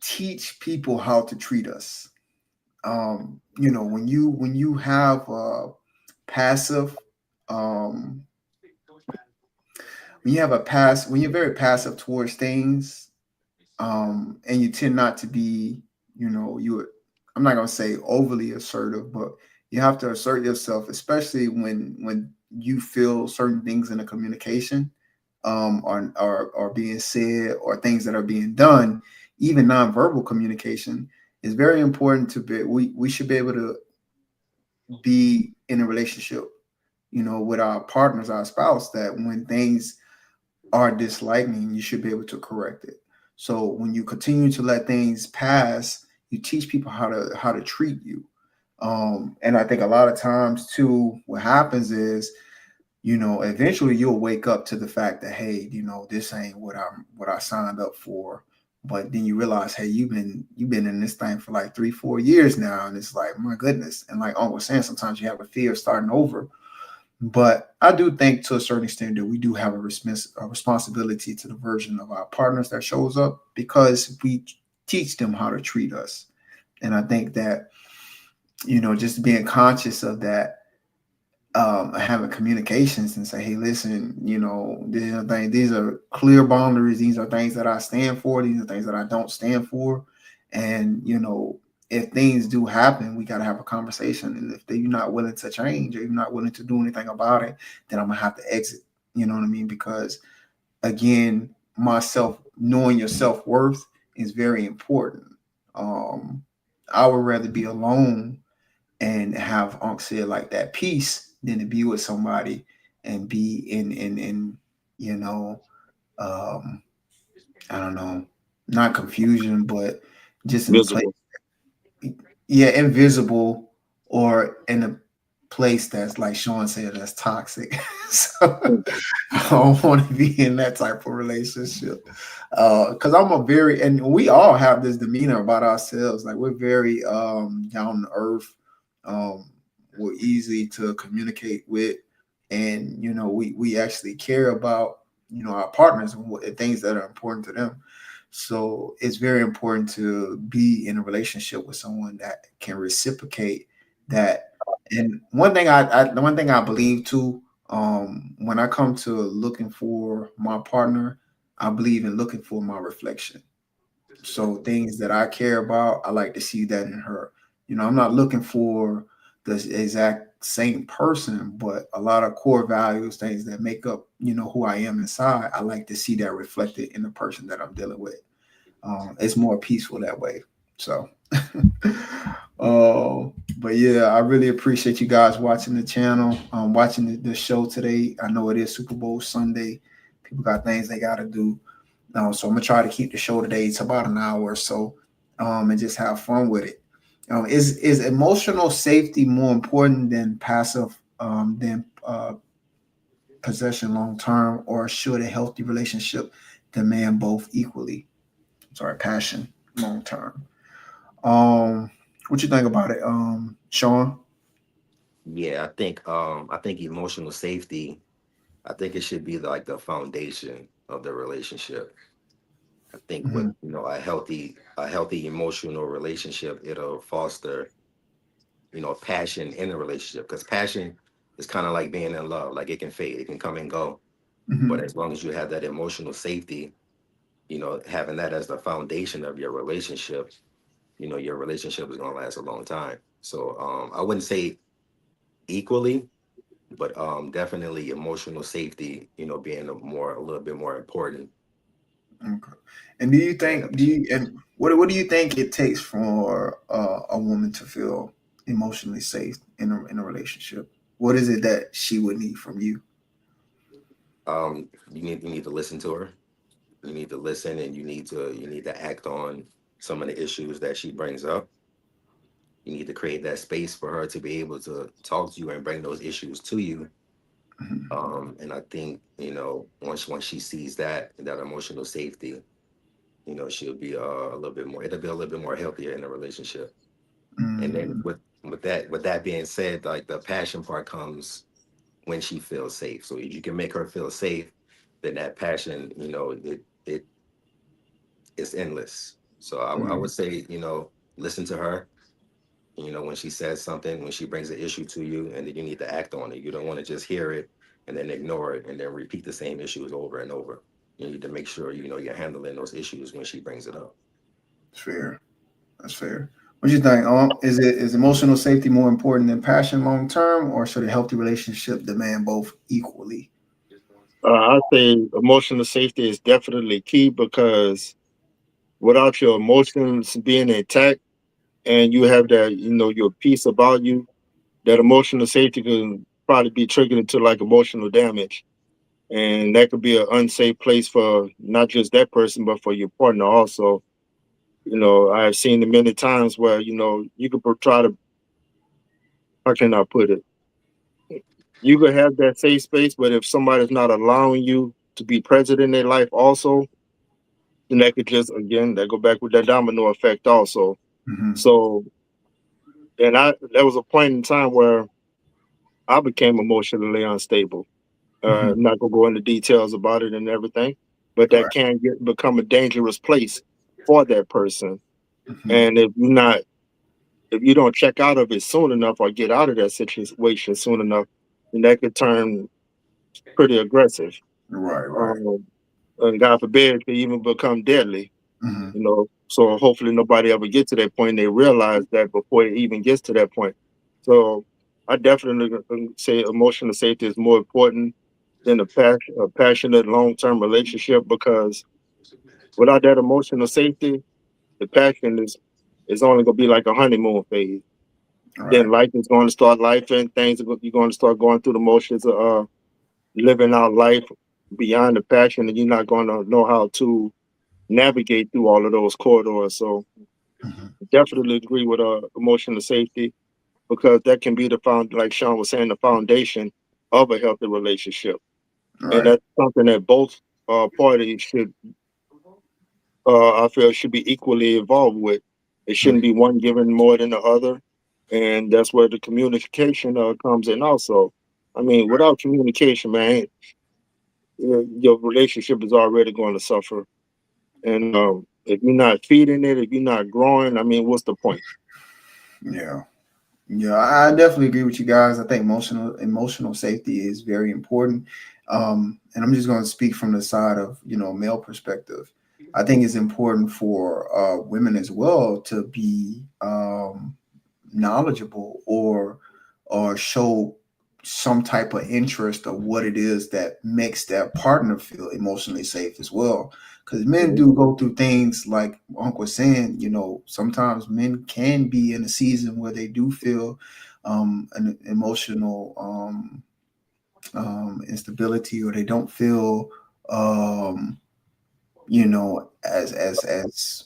teach people how to treat us. When you have passive, um when you're very passive towards things, and you tend not to be, I'm not going to say overly assertive, but you have to assert yourself, especially when you feel certain things in a communication, are being said, or things that are being done. Even nonverbal communication is very important. We should be able to be in a relationship, with our partners, our spouse, that when things are disliking, you should be able to correct it. So when you continue to let things pass, you teach people how to treat you. And I think a lot of times too, what happens is, eventually you'll wake up to the fact that, hey, this ain't what I signed up for. But then you realize, hey, you've been in this thing for like 3-4 years now, and it's like, my goodness. And like Uncle was saying, sometimes you have a fear of starting over. But I do think, to a certain extent, that we do have a responsibility to the version of our partners that shows up, because we teach them how to treat us. And I think that, just being conscious of that, having communications and say, hey, listen, these are clear boundaries. These are things that I stand for. These are things that I don't stand for. And, if things do happen, we got to have a conversation. And if you're not willing to change, or you're not willing to do anything about it, then I'm going to have to exit. You know what I mean? Because, again, knowing your self-worth is very important. I would rather be alone and have Unc said, like, that peace, than to be with somebody and be in you know um I don't know, not confusion, but just in a place, Visible. yeah, invisible, or in a place that's, like Sean said, that's toxic. So I don't want to be in that type of relationship, because and we all have this demeanor about ourselves, like we're very down to earth. um we're easy to communicate with, and we actually care about our partners, and things that are important to them. So it's very important to be in a relationship with someone that can reciprocate that. And the one thing I believe too, when I come to looking for my partner, I believe in looking for my reflection. So things that I care about, I like to see that in her. I'm not looking for the exact same person, but a lot of core values, things that make up, who I am inside. I like to see that reflected in the person that I'm dealing with. It's more peaceful that way. So, but yeah, I really appreciate you guys watching the channel, watching the show today. I know it is Super Bowl Sunday. People got things they got to do. So I'm gonna try to keep the show today. It's about an hour or so, and just have fun with it. Is emotional safety more important than passive than possession long term, or should a healthy relationship demand both equally? Sorry, passion long term. What you think about it, Sean? Yeah, I think emotional safety, I think it should be like the foundation of the relationship. I think with Hmm. a healthy emotional relationship, it'll foster, passion in a relationship, because passion is kind of like being in love. Like, it can fade, it can come and go, but Hmm. as long as you have that emotional safety, having that as the foundation of your relationship, your relationship is going to last a long time. So I wouldn't say equally, but definitely emotional safety, being a little bit more important Okay. And do you than the think do you and what do you think it takes for a woman to feel emotionally safe in a relationship? What is it that she would need from you? you need to listen to her. You need to listen, and you need to act on some of the issues that she brings up. You need to create that space for her to be able to talk to you and bring those issues to you. Mhm. And I think, once she sees that emotional safety, she'll be a little bit more. It'll be a little bit more healthier in the relationship. And then Mhm. with that being said, like, the passion part comes when she feels safe. So if you can make her feel safe, then that passion, it's endless. So I Mhm. would say, listen to her. When she says something, when she brings an issue to you, and then you need to act on it. You don't want to just hear it and then ignore it and then repeat the same issues over and over. You need to make sure you're handling those issues when she brings it up. That's fair. That's fair. What do you think? Is emotional safety more important than passion long term, or should a healthy relationship demand both equally? I say emotional safety is definitely key because without your emotions being intact and you have that, your peace about you, that emotional safety can probably be triggered into like emotional damage. And that could be an unsafe place for not just that person, but for your partner also. I've seen it many times where, you could try to, how can I put it? You could have that safe space, but if somebody's not allowing you to be present in their life also, then that could just, again, that go back with that domino effect also. Hmm. So, and there was a point in time where I became emotionally unstable. Hmm. I'm not gonna go into details about it and everything, but that Right. can become a dangerous place for that person. Hmm. And if you don't check out of it soon enough or get out of that situation soon enough, then that could turn pretty aggressive. Right. Right. Um, and God forbid, it could even become deadly. Hmm. So hopefully nobody ever gets to that point. And they realize that before it even gets to that point. So I definitely say emotional safety is more important than a passionate long term relationship because without that emotional safety, the passion is only gonna be like a honeymoon phase. Then Right. life is going to start life and you're going to start going through the motions of living out life beyond the passion, and you're not going to know how to navigate through all of those corridors. So Hmm. definitely agree with emotional safety because that can be like Sean was saying, the foundation of a healthy relationship, and Right. that's something that both parties should, I feel, should be equally involved with. It shouldn't be one giving more than the other, and that's where the communication comes in. Also, I mean, without communication, man, your relationship is already going to suffer. And if you're not feeding it, if you're not growing, I mean, what's the point? Yeah. Yeah, I definitely agree with you guys. I think emotional safety is very important. And I'm just going to speak from the side of male perspective. I think it's important for women as well to be knowledgeable or show some type of interest of what it is that makes that partner feel emotionally safe as well. Because men do go through things like Uncle was saying, sometimes men can be in a season where they do feel an emotional instability, or they don't feel as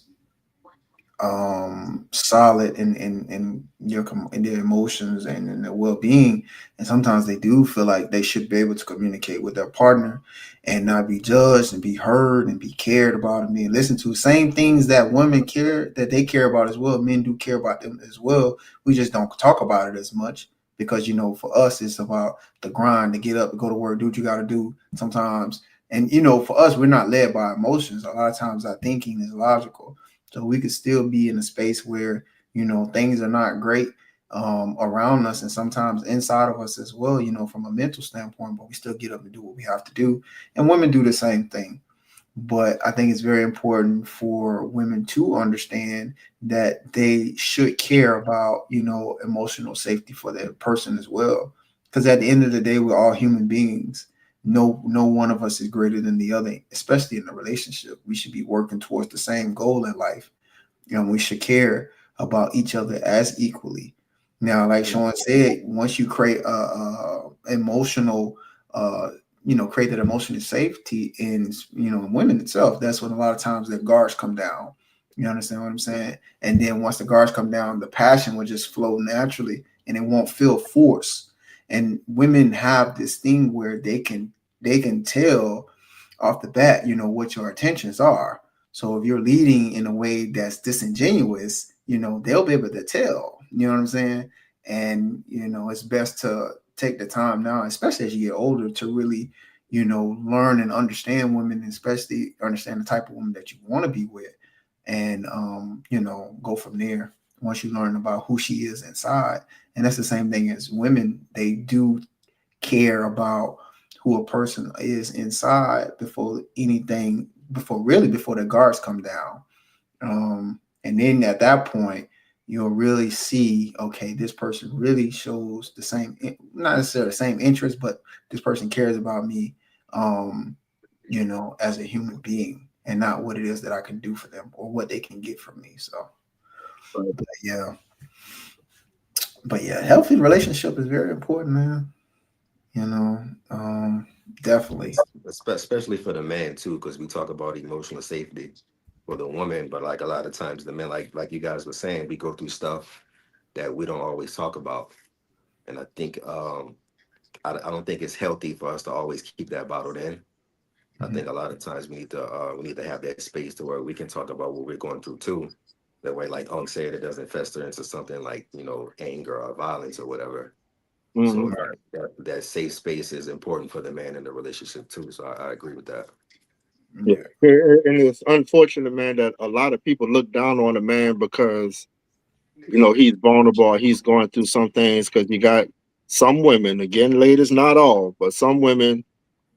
solid in their emotions and in their well-being, and sometimes they do feel like they should be able to communicate with their partner and not be judged and be heard and be cared about and being listened to. Same things that women care, that they care about as well, men do care about them as well. We just don't talk about it as much because for us it's about the grind, to get up, go to work, do what you got to do sometimes. And for us, we're not led by emotions. A lot of times our thinking is logical, so we could still be in a space where, things are not great around us and sometimes inside of us as well, from a mental standpoint, but we still get up and do what we have to do. And women do the same thing. But I think it's very important for women to understand that they should care about, emotional safety for their person as well. Because at the end of the day, we're all human beings. No one of us is greater than the other, especially in a relationship. We should be working towards the same goal in life, and we should care about each other as equally. Now, like Sean said, once you create emotional, create that emotional safety in women itself, that's when a lot of times their guards come down. You understand what I'm saying? And then once the guards come down, the passion will just flow naturally, and it won't feel forced. And women have this thing where they can tell off the bat, what your intentions are. So if you're leading in a way that's disingenuous, they'll be able to tell. You know what I'm saying? And it's best to take the time now, especially as you get older, to really, learn and understand women, especially understand the type of woman that you want to be with, and go from there. Once you learn about who she is inside, and that's the same thing as women. They do care about who a person is inside before the guards come down. And then at that point, you'll really see, okay, this person really shows the same, not necessarily the same interest, but this person cares about me, as a human being, and not what it is that I can do for them or what they can get from me. So, but yeah, healthy relationship is very important, man. You know, definitely. Especially for the man too, because we talk about emotional safety for the woman, but like a lot of times the men, like you guys were saying, we go through stuff that we don't always talk about, and I think I don't think it's healthy for us to always keep that bottled in. I think Mhm. a lot of times we need to have that space to where we can talk about what we're going through too. That way, like Unk said, it doesn't fester into something like anger or violence or whatever. So Mhm. that safe space is important for the man in the relationship too. So I agree with that. Yeah. Yeah. And it's unfortunate, man, that a lot of people look down on a man because he's vulnerable, or he's going through some things. Because you got some women, again, ladies, not all, but some women,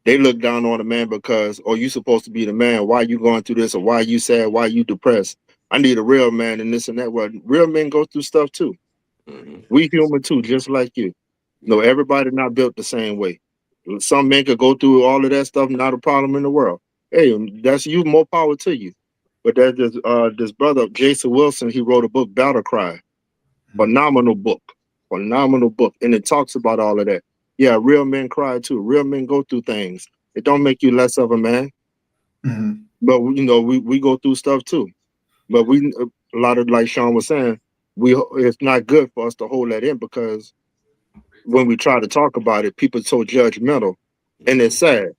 they look down on a man because, oh, you supposed to be the man. Why you going through this? Or why you sad? Why you depressed? I need a real man and this and that. Well, real men go through stuff too. Hmm. We human too, just like you. No, everybody not built the same way. Some men could go through all of that stuff, not a problem in the world. Hey, that's you, more power to you. But there's this brother, Jason Wilson, he wrote a book, Battle Cry. Mhm. Phenomenal book. Phenomenal book. And it talks about all of that. Yeah, real men cry too. Real men go through things. It don't make you less of a man. Mhm. But we go through stuff too. But a lot of, like Sean was saying, it's not good for us to hold that in, because when we try to talk about it, people are so judgmental, and it's Hmm. sad.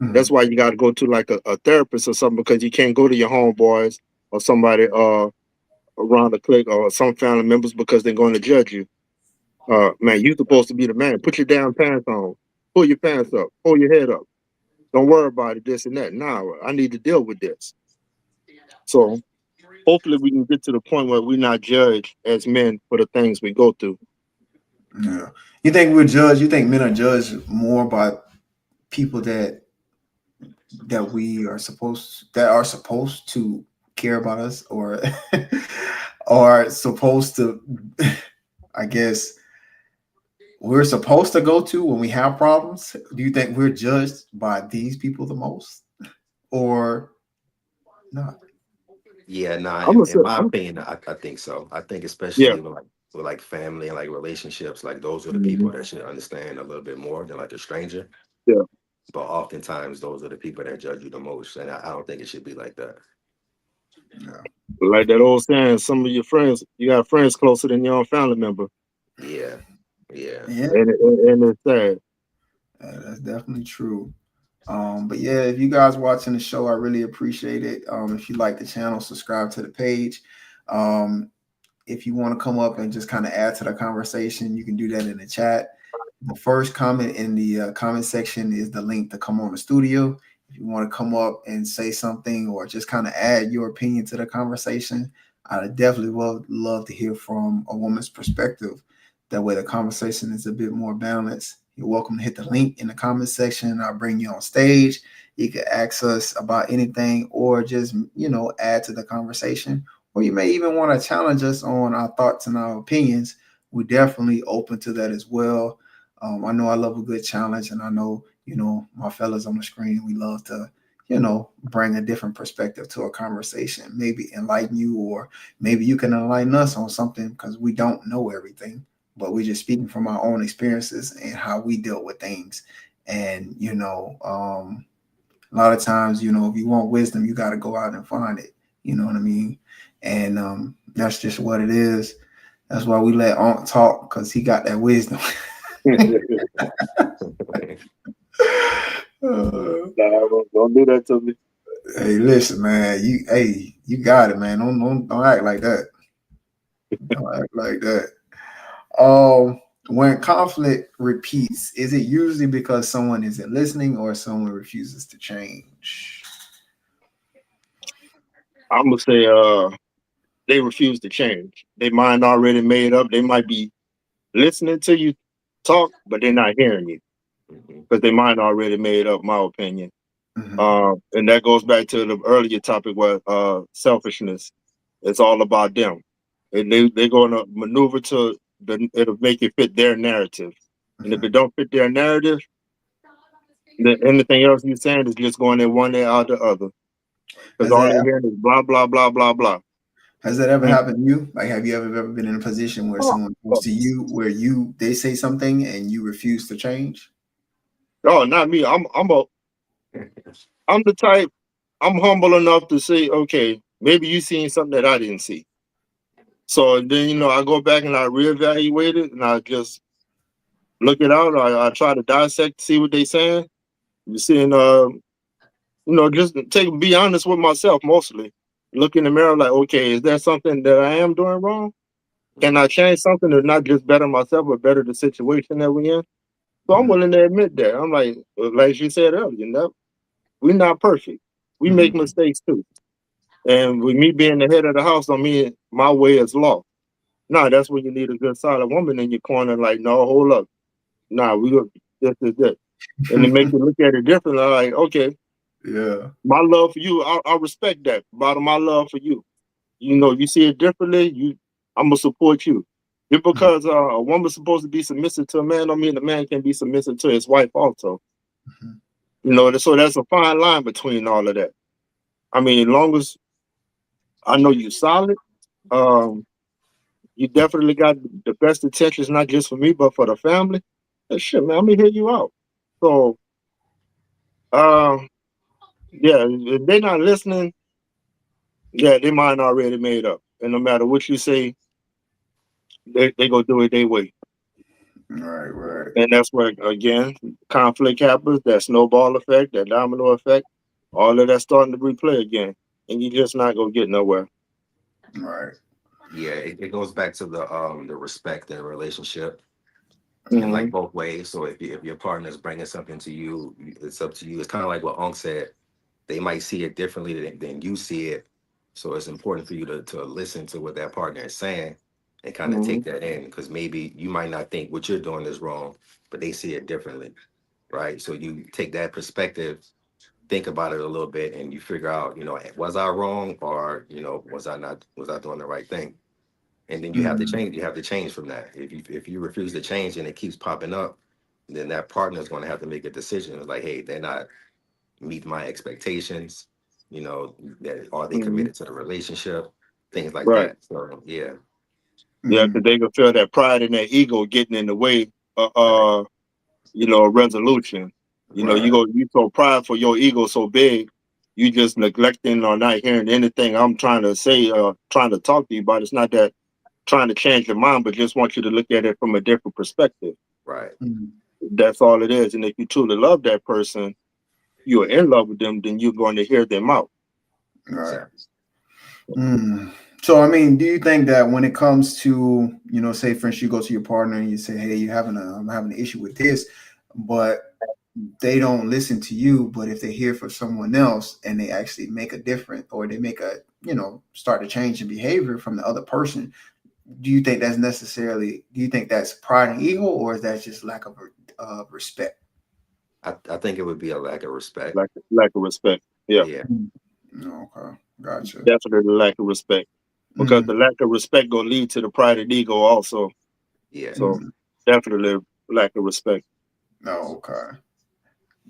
That's Mhm. why you got to go to like a therapist or something, because you can't go to your homeboys or somebody around the clique or some family members, because they're going to judge you. Man, you supposed to be the man. Put your damn pants on. Pull your pants up. Pull your head up. Don't worry about it, this and that. Nah, I need to deal with this. So hopefully we can get to the point where we're not judged as men for the things we go through. Yeah. You think men are judged more by people that are supposed to care about us, or are supposed to, I guess, we're supposed to go to when we have problems? Do you think we're judged by these people the most, or not? Yeah, nah. I'm gonna say, In my opinion, I think so. I think yeah, especially with like family and like relationships, like those are the people mhm, that should understand a little bit more than like a stranger. yeah. But oftentimes, those are the people that judge you the most, and I don't think it should be like that. Yeah, Like that old saying, some of your friends, you got friends closer than your own family member, Yeah, yeah. yeah, and it's sad. that's definitely true. But yeah, if you guys watching the show, I really appreciate it. If you like the channel, subscribe to the page. Um, if you want to come up and just kind of add to the conversation, you can do that in the chat. The first comment in the comment section is the link to come on the studio. If you want to come up and say something or just kind of add your opinion to the conversation, I definitely would love to hear from a woman's perspective. That way, the conversation is a bit more balanced. You're welcome to hit the link in the comment section. I'll bring you on stage. You can ask us about anything or just, add to the conversation. Or you may even want to challenge us on our thoughts and our opinions. We're definitely open to that as well. I know I love a good challenge, and I know, my fellas on the screen, we love to, bring a different perspective to a conversation, maybe enlighten you, or maybe you can enlighten us on something because we don't know everything, but we're just speaking from our own experiences and how we dealt with things. And, a lot of times, if you want wisdom, you got to go out and find it. You know what I mean? And that's just what it is. That's why we let Aunt talk because he got that wisdom. Uh, Nah, don't do that to me. hey, listen, man. You got it, man. Don't act like that. Don't act like that. When conflict repeats, is it usually because someone isn't listening or someone refuses to change? I'm gonna say, they refuse to change. They mind already made up. They might be listening to you talk, but they're not hearing you Mhm. because they mind already made up. My opinion. Hmm. And that goes back to the earlier topic where selfishness. It's all about them, and they're going to maneuver to it'll make it fit their narrative. And if Hmm. it don't fit their narrative, then anything else you're saying is just going in one ear out the other. Because Has all that they're hearing is blah blah blah blah blah. has that ever Mm. happened to you? Like, have you ever been in a position where Oh, someone comes oh, to you where they say something and you refuse to change? oh, not me. I'm the type. I'm humble enough to say, okay, maybe you seen something that I didn't see. So then I go back and I reevaluate it and I just look it out. I try to dissect, see what they saying. You see, and just be honest with myself mostly. Look in the mirror, like, okay, is there something that I am doing wrong? Can I change something to not just better myself, but better the situation that we're in? So I'm Hmm. willing to admit that. I'm like you said earlier, we're not perfect. We make Hmm. mistakes too. And with me being the head of the house, I mean, my way is law. No, that's when you need a good solid woman in your corner. Like, no, hold up. Nah, we go this is this, and to make you look at it differently. Like, okay, Yeah. my love for you, I respect that. About my love for you, you see it differently. I'm gonna support you. Just because a woman's supposed to be submissive to a man, don't mean the man can be submissive to his wife also. Mhm. So that's a fine line between all of that. I mean, as long as I know you solid, um, you definitely got the best intentions, not just for me, but for the family. Shit, man, I'm gonna hear you out. So, um, yeah, if they're not listening, yeah, their mind already made up. And no matter what you say, they go do it their way. Right, right, And that's where again conflict happens, that snowball effect, that domino effect, all of that starting to replay again. And you just not gonna get nowhere. right. Yeah, it goes back to the respect and relationship in like Hmm. both ways. So if your partner is bringing something to you, it's up to you. It's kind of like what Unc said. They might see it differently than you see it. So it's important for you to listen to what that partner is saying and kind of Hmm. take that in because maybe you might not think what you're doing is wrong, but they see it differently, right? So you take that perspective, think about it a little bit, and you figure out, was I wrong or was I not was I doing the right thing? and then you have to Mm, change. You have to change from that. If you refuse to change and it keeps popping up, then that partner is going to have to make a decision. It's like, hey, they're not meet my expectations. You know, that are they Hmm. committed to the relationship? Things like Right. that. So yeah, Yeah, mm, because they can feel that pride and that ego getting in the way. right, A resolution. right. You so prideful, your ego so big, you just neglecting or not hearing anything I'm trying to say, trying to talk to you about. It's not that trying to change your mind, but just want you to look at it from a different perspective. right, Mm, That's all it is. And if you truly love that person, you're in love with them, then you're going to hear them out. right. exactly. Mm. So, I mean, do you think that when it comes to, say, for instance, you go to your partner and you say, "Hey, I'm having an issue with this," but they don't listen to you. But if they hear from someone else and they actually make a difference, or they make a, start to change in behavior from the other person, do you think that's necessarily? Do you think that's pride and ego, or is that just lack of respect? I think it would be a lack of respect. Lack of respect. Yeah, Yeah, Mm. Okay, gotcha. definitely lack of respect. Because Mm, the lack of respect gonna lead to the pride and ego also. yeah, So mm. definitely lack of respect. Oh, okay,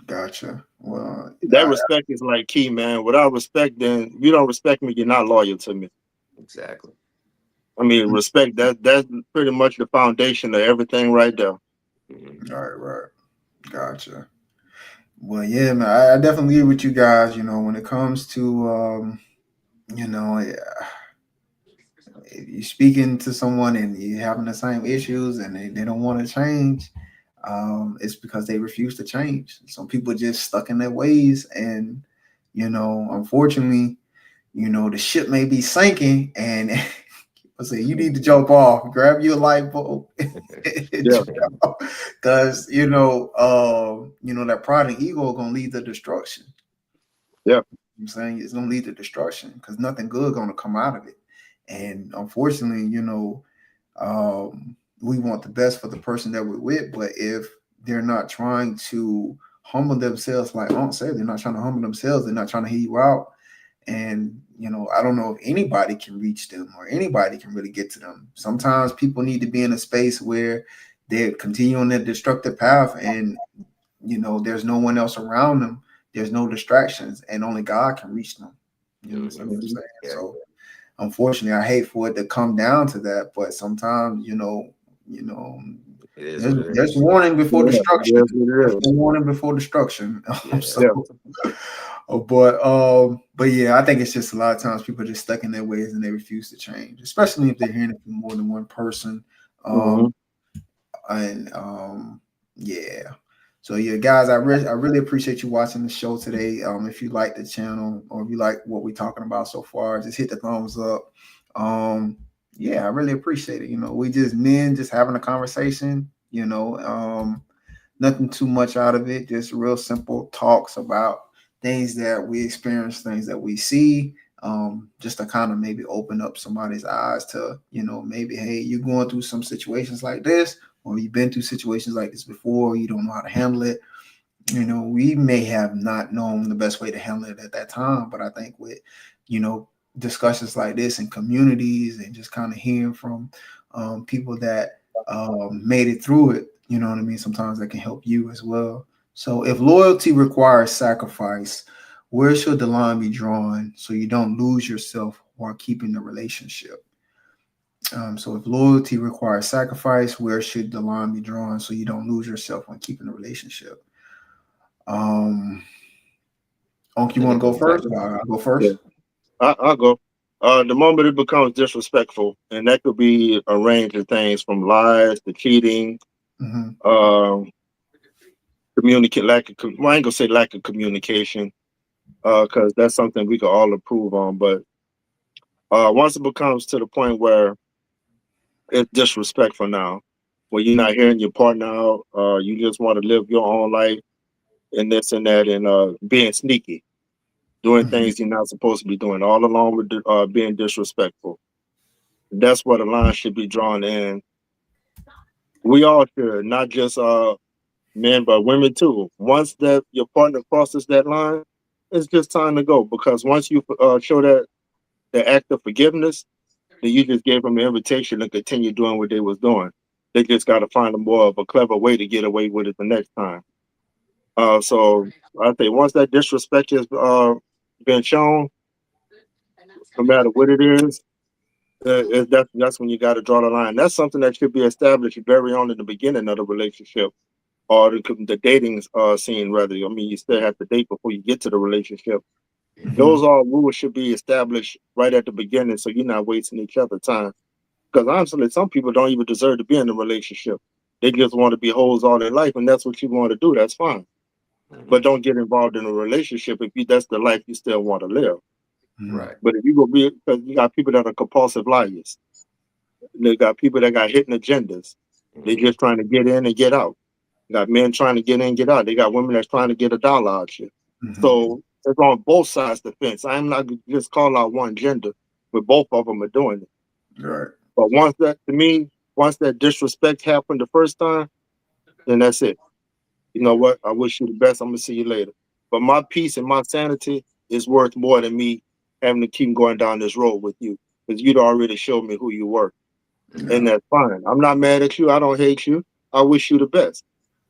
gotcha. Well, That respect is like key, man. Without respect, then if you don't respect me, you're not loyal to me. exactly. I mean, respect that's pretty much the foundation of everything right there. Hmm. right, right, gotcha. Well, yeah, man, I definitely agree with you guys. When it comes to, yeah, if you're speaking to someone and you're having the same issues and they don't want to change, it's because they refuse to change. Some people just stuck in their ways, and unfortunately, the ship may be sinking, and I say you need to jump off, grab your lifeboat, Yeah, because that pride and ego are gonna lead to destruction. yeah. I'm saying it's gonna lead to destruction because nothing good gonna come out of it. And unfortunately, we want the best for the person that we're with, but if they're not trying to humble themselves, like Aunt said, they're not trying to humble themselves, they're not trying to hear you out. And I don't know if anybody can reach them or anybody can really get to them. Sometimes people need to be in a space where they continue on their destructive path, and there's no one else around them, there's no distractions, and only God can reach them. So what I'm Hmm. saying. Yeah, So unfortunately, I hate for it to come down to that, but sometimes you know it is there's what it there's is. warning before Yeah, destruction. yes, it There's is. warning before destruction. Yeah, Yeah. So but yeah, I think it's just a lot of times people are just stuck in their ways and they refuse to change, especially if they're hearing it from more than one person. Hmm. um and yeah. So yeah, guys, I really appreciate you watching the show today. If you like the channel or if you like what we're talking about so far, just hit the thumbs up. Yeah, I really appreciate it. We just men just having a conversation. Nothing too much out of it, just real simple talks about things that we experience, things that we see, just to kind of maybe open up somebody's eyes to, maybe, hey, you're going through some situations like this, or you've been through situations like this before, you don't know how to handle it. We may have not known the best way to handle it at that time, but I think with, discussions like this in communities and just kind of hearing from people that made it through it, you know what I mean? Sometimes that can help you as well. So if loyalty requires sacrifice, where should the line be drawn so you don't lose yourself while keeping the relationship? So if loyalty requires sacrifice, where should the line be drawn so you don't lose yourself when keeping the relationship? Um, I Onk, you think want to it go goes back. first? I'll go Yeah. first. I'll go. The moment it becomes disrespectful, and that could be a range of things from lies to cheating, Mm-hmm. um, communicate well, I ain't gonna say lack of communication, because that's something we can all improve on. But once it becomes to the point where it's disrespectful now, where you're not hearing your partner out, you just want to live your own life and this and that, and being sneaky, doing Mm-hmm. things you're not supposed to be doing, all along with being disrespectful. That's where the line should be drawn in. We all should, not just men, but women too. Once that your partner crosses that line, it's just time to go. Because once you show that the act of forgiveness, then you just gave them the invitation to continue doing what they was doing. They just got to find a more of a clever way to get away with it the next time. So I think once that disrespect has been shown, no matter what it is, that's when you got to draw the line. That's something that should be established very on in the beginning of the relationship or the dating scene. Rather, I mean, you still have to date before you get to the relationship. Mhm. Those all rules should be established right at the beginning, so you're not wasting each other's time. Because honestly, some people don't even deserve to be in a relationship. They just want to be hoes all their life, and that's what you want to do. That's fine, but Mhm. don't get involved in a relationship if that's the life you still want to live. Mhm. Right. But if you go be, because you got people that are compulsive liars, they got people that got hidden agendas. They Mhm. just trying to get in and get out. You got men trying to get in, get out. They got women that's trying to get a dollar out you. Mhm. So it's on both sides of the fence. I'm not gonna just call out one gender, but both of them are doing it. Right. But once that disrespect happened the first time, then that's it. You know what? I wish you the best. I'm gonna see you later. But my peace and my sanity is worth more than me having to keep going down this road with you because you'd already showed me who you were, and Yeah. that's fine. I'm not mad at you. I don't hate you. I wish you the best,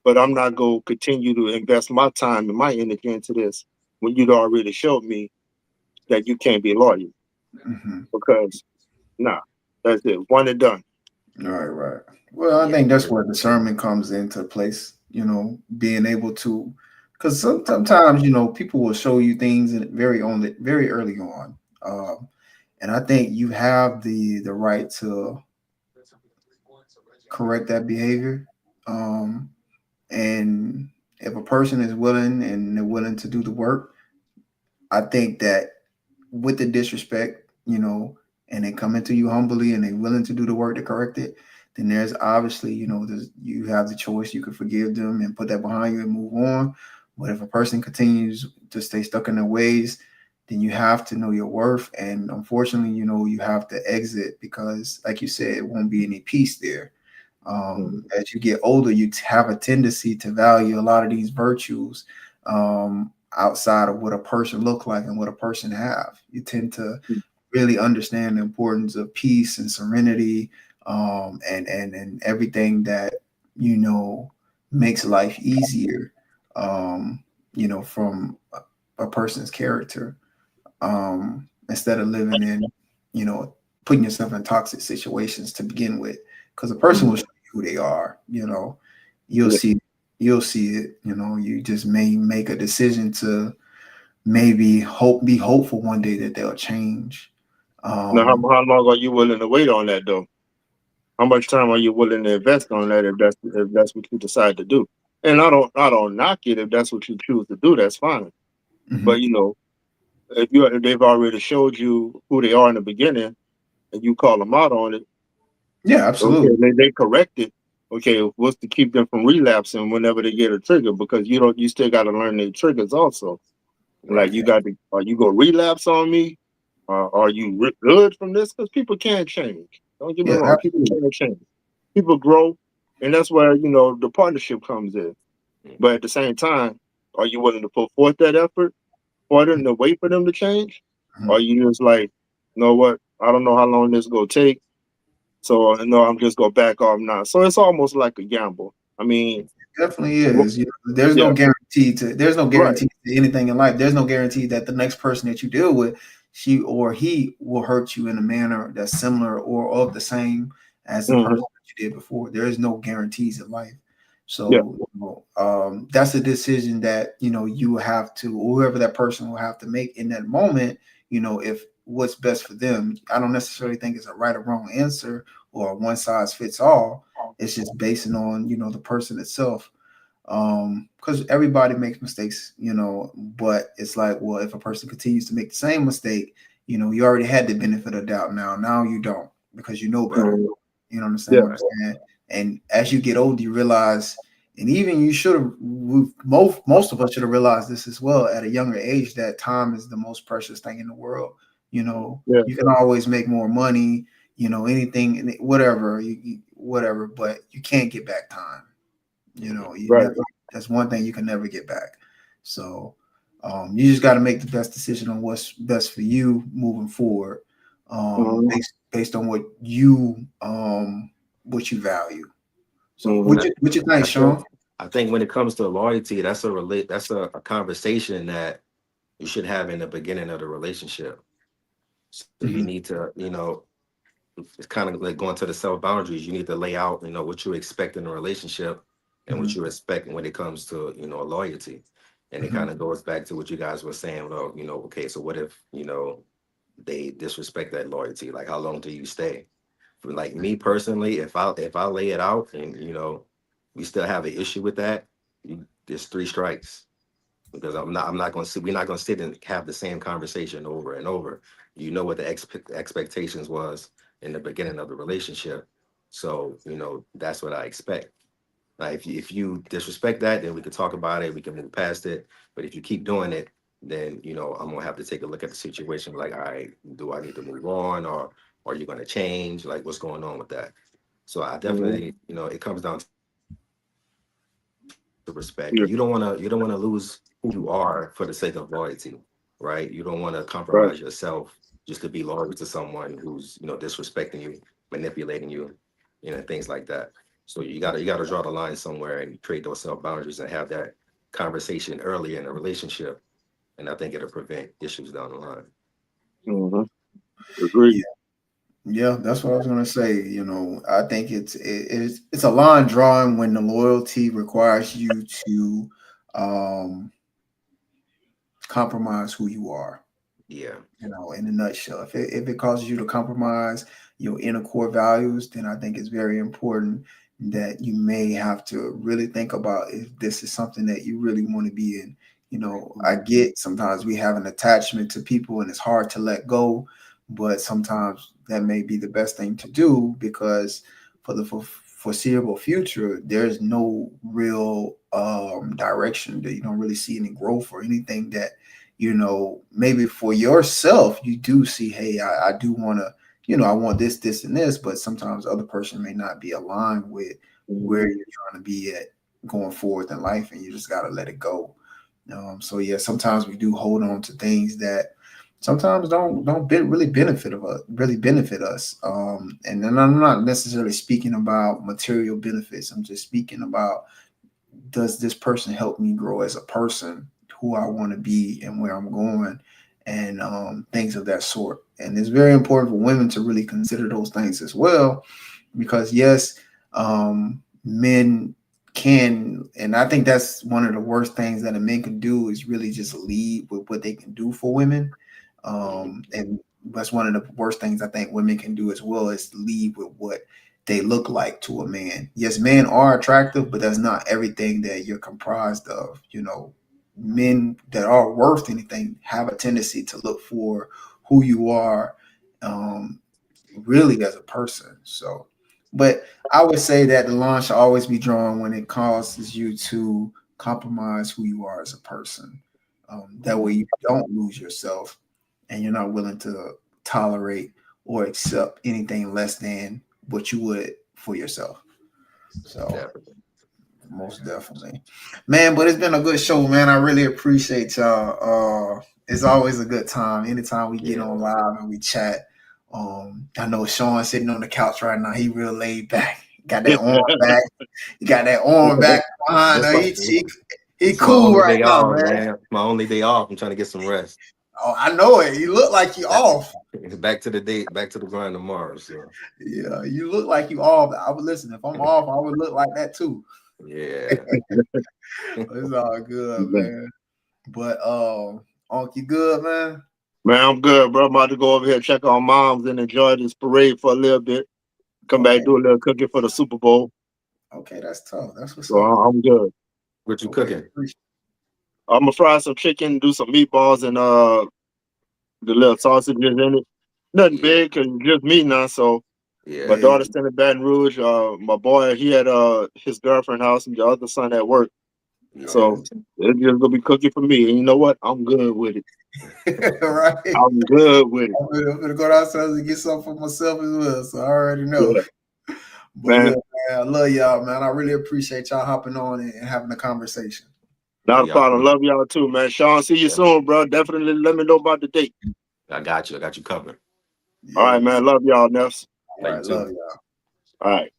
but I'm not gonna continue to invest my time and my energy into this when you'd already showed me that you can't be loyal. Mhm. Because nah, that's it. One and done. Right. Right. Well, I Yeah. think that's where discernment comes into place. Being able to, because sometimes people will show you things very early on, and I think you have the right to correct that behavior. Um, and if a person is willing and they're willing to do the work, I think that with the disrespect, and they come into you humbly and they're willing to do the work to correct it, then there's obviously, you have the choice. You can forgive them and put that behind you and move on. But if a person continues to stay stuck in their ways, then you have to know your worth. And unfortunately, you have to exit because, like you said, it won't be any peace there. Mhm. As you get older, you have a tendency to value a lot of these virtues outside of what a person look like and what a person have. You tend to really understand the importance of peace and serenity, and everything that makes life easier. From a person's character, instead of living in, putting yourself in toxic situations to begin with, because a person will show you who they are. You'll Yeah. see, you'll see it. You just may make a decision to maybe be hopeful one day that they'll change. Now, Um, how long are you willing to wait on that though? How much time are you willing to invest on that if that's what you decide to do? And I don't knock it if that's what you choose to do. That's fine. But mhm. if they've already showed you who they are in the beginning and you call them out on it, Yeah, okay, absolutely. they correct it. Okay, what's to keep them from relapsing whenever they get a trigger? Because you still got to learn their triggers also. Like Right. you got to, are you gonna relapse on me? Are you good from this? Because people can't change. Don't get me Yeah, wrong, people absolutely. can't change. People grow, and that's where the partnership comes in. But at the same time, are you willing to put forth that effort for them to wait for them to change? Or are Mhm. you just like, you know what? I don't know how long this is gonna take, so no, I'm just gonna back off now. So it's almost like a gamble. I mean, Definitely wh- is. There's no yeah, guarantee right. to anything in life. There's no guarantee that the next person that you deal with, she or he will hurt you in a manner that's similar or of the same as the Hmm. person that you did before. There is no guarantees in life. Yeah. So that's a decision that you have to, or whoever that person will have to make in that moment. If what's best for them. I don't necessarily think it's a right or wrong answer or a one size fits all. It's just basing on the person itself, because everybody makes mistakes, but it's like, well, if a person continues to make the same mistake, you already had the benefit of doubt. Now you don't, because you know better. Mhm. You understand Yeah. what I'm saying? And as you get older, you realize, and even you should have, most of us should have realized this as well at a younger age, that time is the most precious thing in the world. Yeah. You can always make more money, anything, whatever, whatever, but you can't get back time. Mhm. You Right. never. That's one thing you can never get back. So you just got to make the best decision on what's best for you moving forward. based on what you value. So Mm-hmm. what you think, I think Sean? I think when it comes to loyalty, that's a conversation that you should have in the beginning of the relationship. So you Hmm. need to, it's kind of like going to the self boundaries. You need to lay out, what you expect in a relationship and what Hmm. you expect when it comes to, loyalty. And it Hmm. kind of goes back to what you guys were saying. Well, okay, so what if, they disrespect that loyalty? Like, how long do you stay? For like me personally, if I lay it out and we still have an issue with that, there's three strikes because I'm not going to sit. We're not going to sit and have the same conversation over and over. You know what the expectations was in the beginning of the relationship, so that's what I expect. Like if you disrespect that, then we can talk about it. We can move past it. But if you keep doing it, then I'm gonna have to take a look at the situation. Like, all right, do I need to move on, or are you gonna change? Like, what's going on with that? So I Mm-hmm. definitely, it comes down to respect. Yeah. You don't wanna lose who you are for the sake of loyalty, right? You don't want to Right. compromise yourself just to be loyal to someone who's disrespecting you, manipulating you, things like that. So you gotta draw the line somewhere and create those self boundaries and have that conversation early in a relationship. And I think it'll prevent issues down the line. Mm-hmm. Agreed. Yeah, yeah, that's what I was gonna say. I think it's a line drawing when the loyalty requires you to um, compromise who you are. Yeah. In a nutshell, if it causes you to compromise your inner core values, then I think it's very important that you may have to really think about if this is something that you really want to be in. I get sometimes we have an attachment to people and it's hard to let go, but sometimes that may be the best thing to do because for the foreseeable future, there's no real direction that you don't really see any growth or anything that maybe for yourself, you do see, hey, I do want to, I want this, and this, but sometimes the other person may not be aligned with Mm-hmm. where you're trying to be at going forward in life, and you just got to let it go. So yeah, sometimes we do hold on to things that sometimes really benefit us. And then I'm not necessarily speaking about material benefits. I'm just speaking about, does this person help me grow as a person, who I want to be and where I'm going, and things of that sort. And it's very important for women to really consider those things as well, because yes, men can, and I think that's one of the worst things that a man can do is really just lead with what they can do for women. Mhm. And that's one of the worst things I think women can do as well, is lead with what they look like to a man. Yes, men are attractive, but that's not everything that you're comprised of. Men that are worth anything have a tendency to look for who you are, um, really as a person. So, but I would say that the line should always be drawn when it causes you to compromise who you are as a person. That way you don't lose yourself and you're not willing to tolerate or accept anything less than what you would for yourself. So Definitely. most definitely, man. But it's been a good show, man. I really appreciate y'all. It's always a good time anytime we get Yeah. on live and we chat. I know Sean sitting on the couch right now. He real laid back. Got that arm back. He got that arm back behind. This my He this my cool only right day now, off, man. man. My only day off. I'm trying to get some rest. Oh, I know it. You look like you Back, off. back to the date, back to the grind tomorrow. So Yeah, you look like you off. I would listen. If I'm off, I would look like that too. yeah. It's all good, man. But Unc, you good, man? Man, I'm good, bro. I'm about to go over here, check on moms, and enjoy this parade for a little bit. Come back, Okay, do a little cooking for the Super Bowl. okay, that's tough. That's what's So up. I'm good. What you Okay, cooking? appreciate. I'm gonna fry some chicken, do some meatballs, and the little sausages in it. Nothing Yeah. big, cause just me now. So my Yeah. Yeah, daughter's still in Baton Rouge. My boy, he had his girlfriend house, and the other son at work. Yeah. okay, So it's just gonna be cooking for me. And you know what? I'm good with it. right. I'm good with it. I'm gonna go downstairs and get something for myself as well. So I already know. Yeah, But yeah, man. man, I love y'all, man. I really appreciate y'all hopping on and having a conversation. Not a Yeah. problem. Love y'all too, man. Sean, see you Yeah. soon, bro. Definitely let me know about the date. I got you. I got you covered. All right, Yes. man. Love y'all, Neffs. All right, Thank you too. love y'all. All right.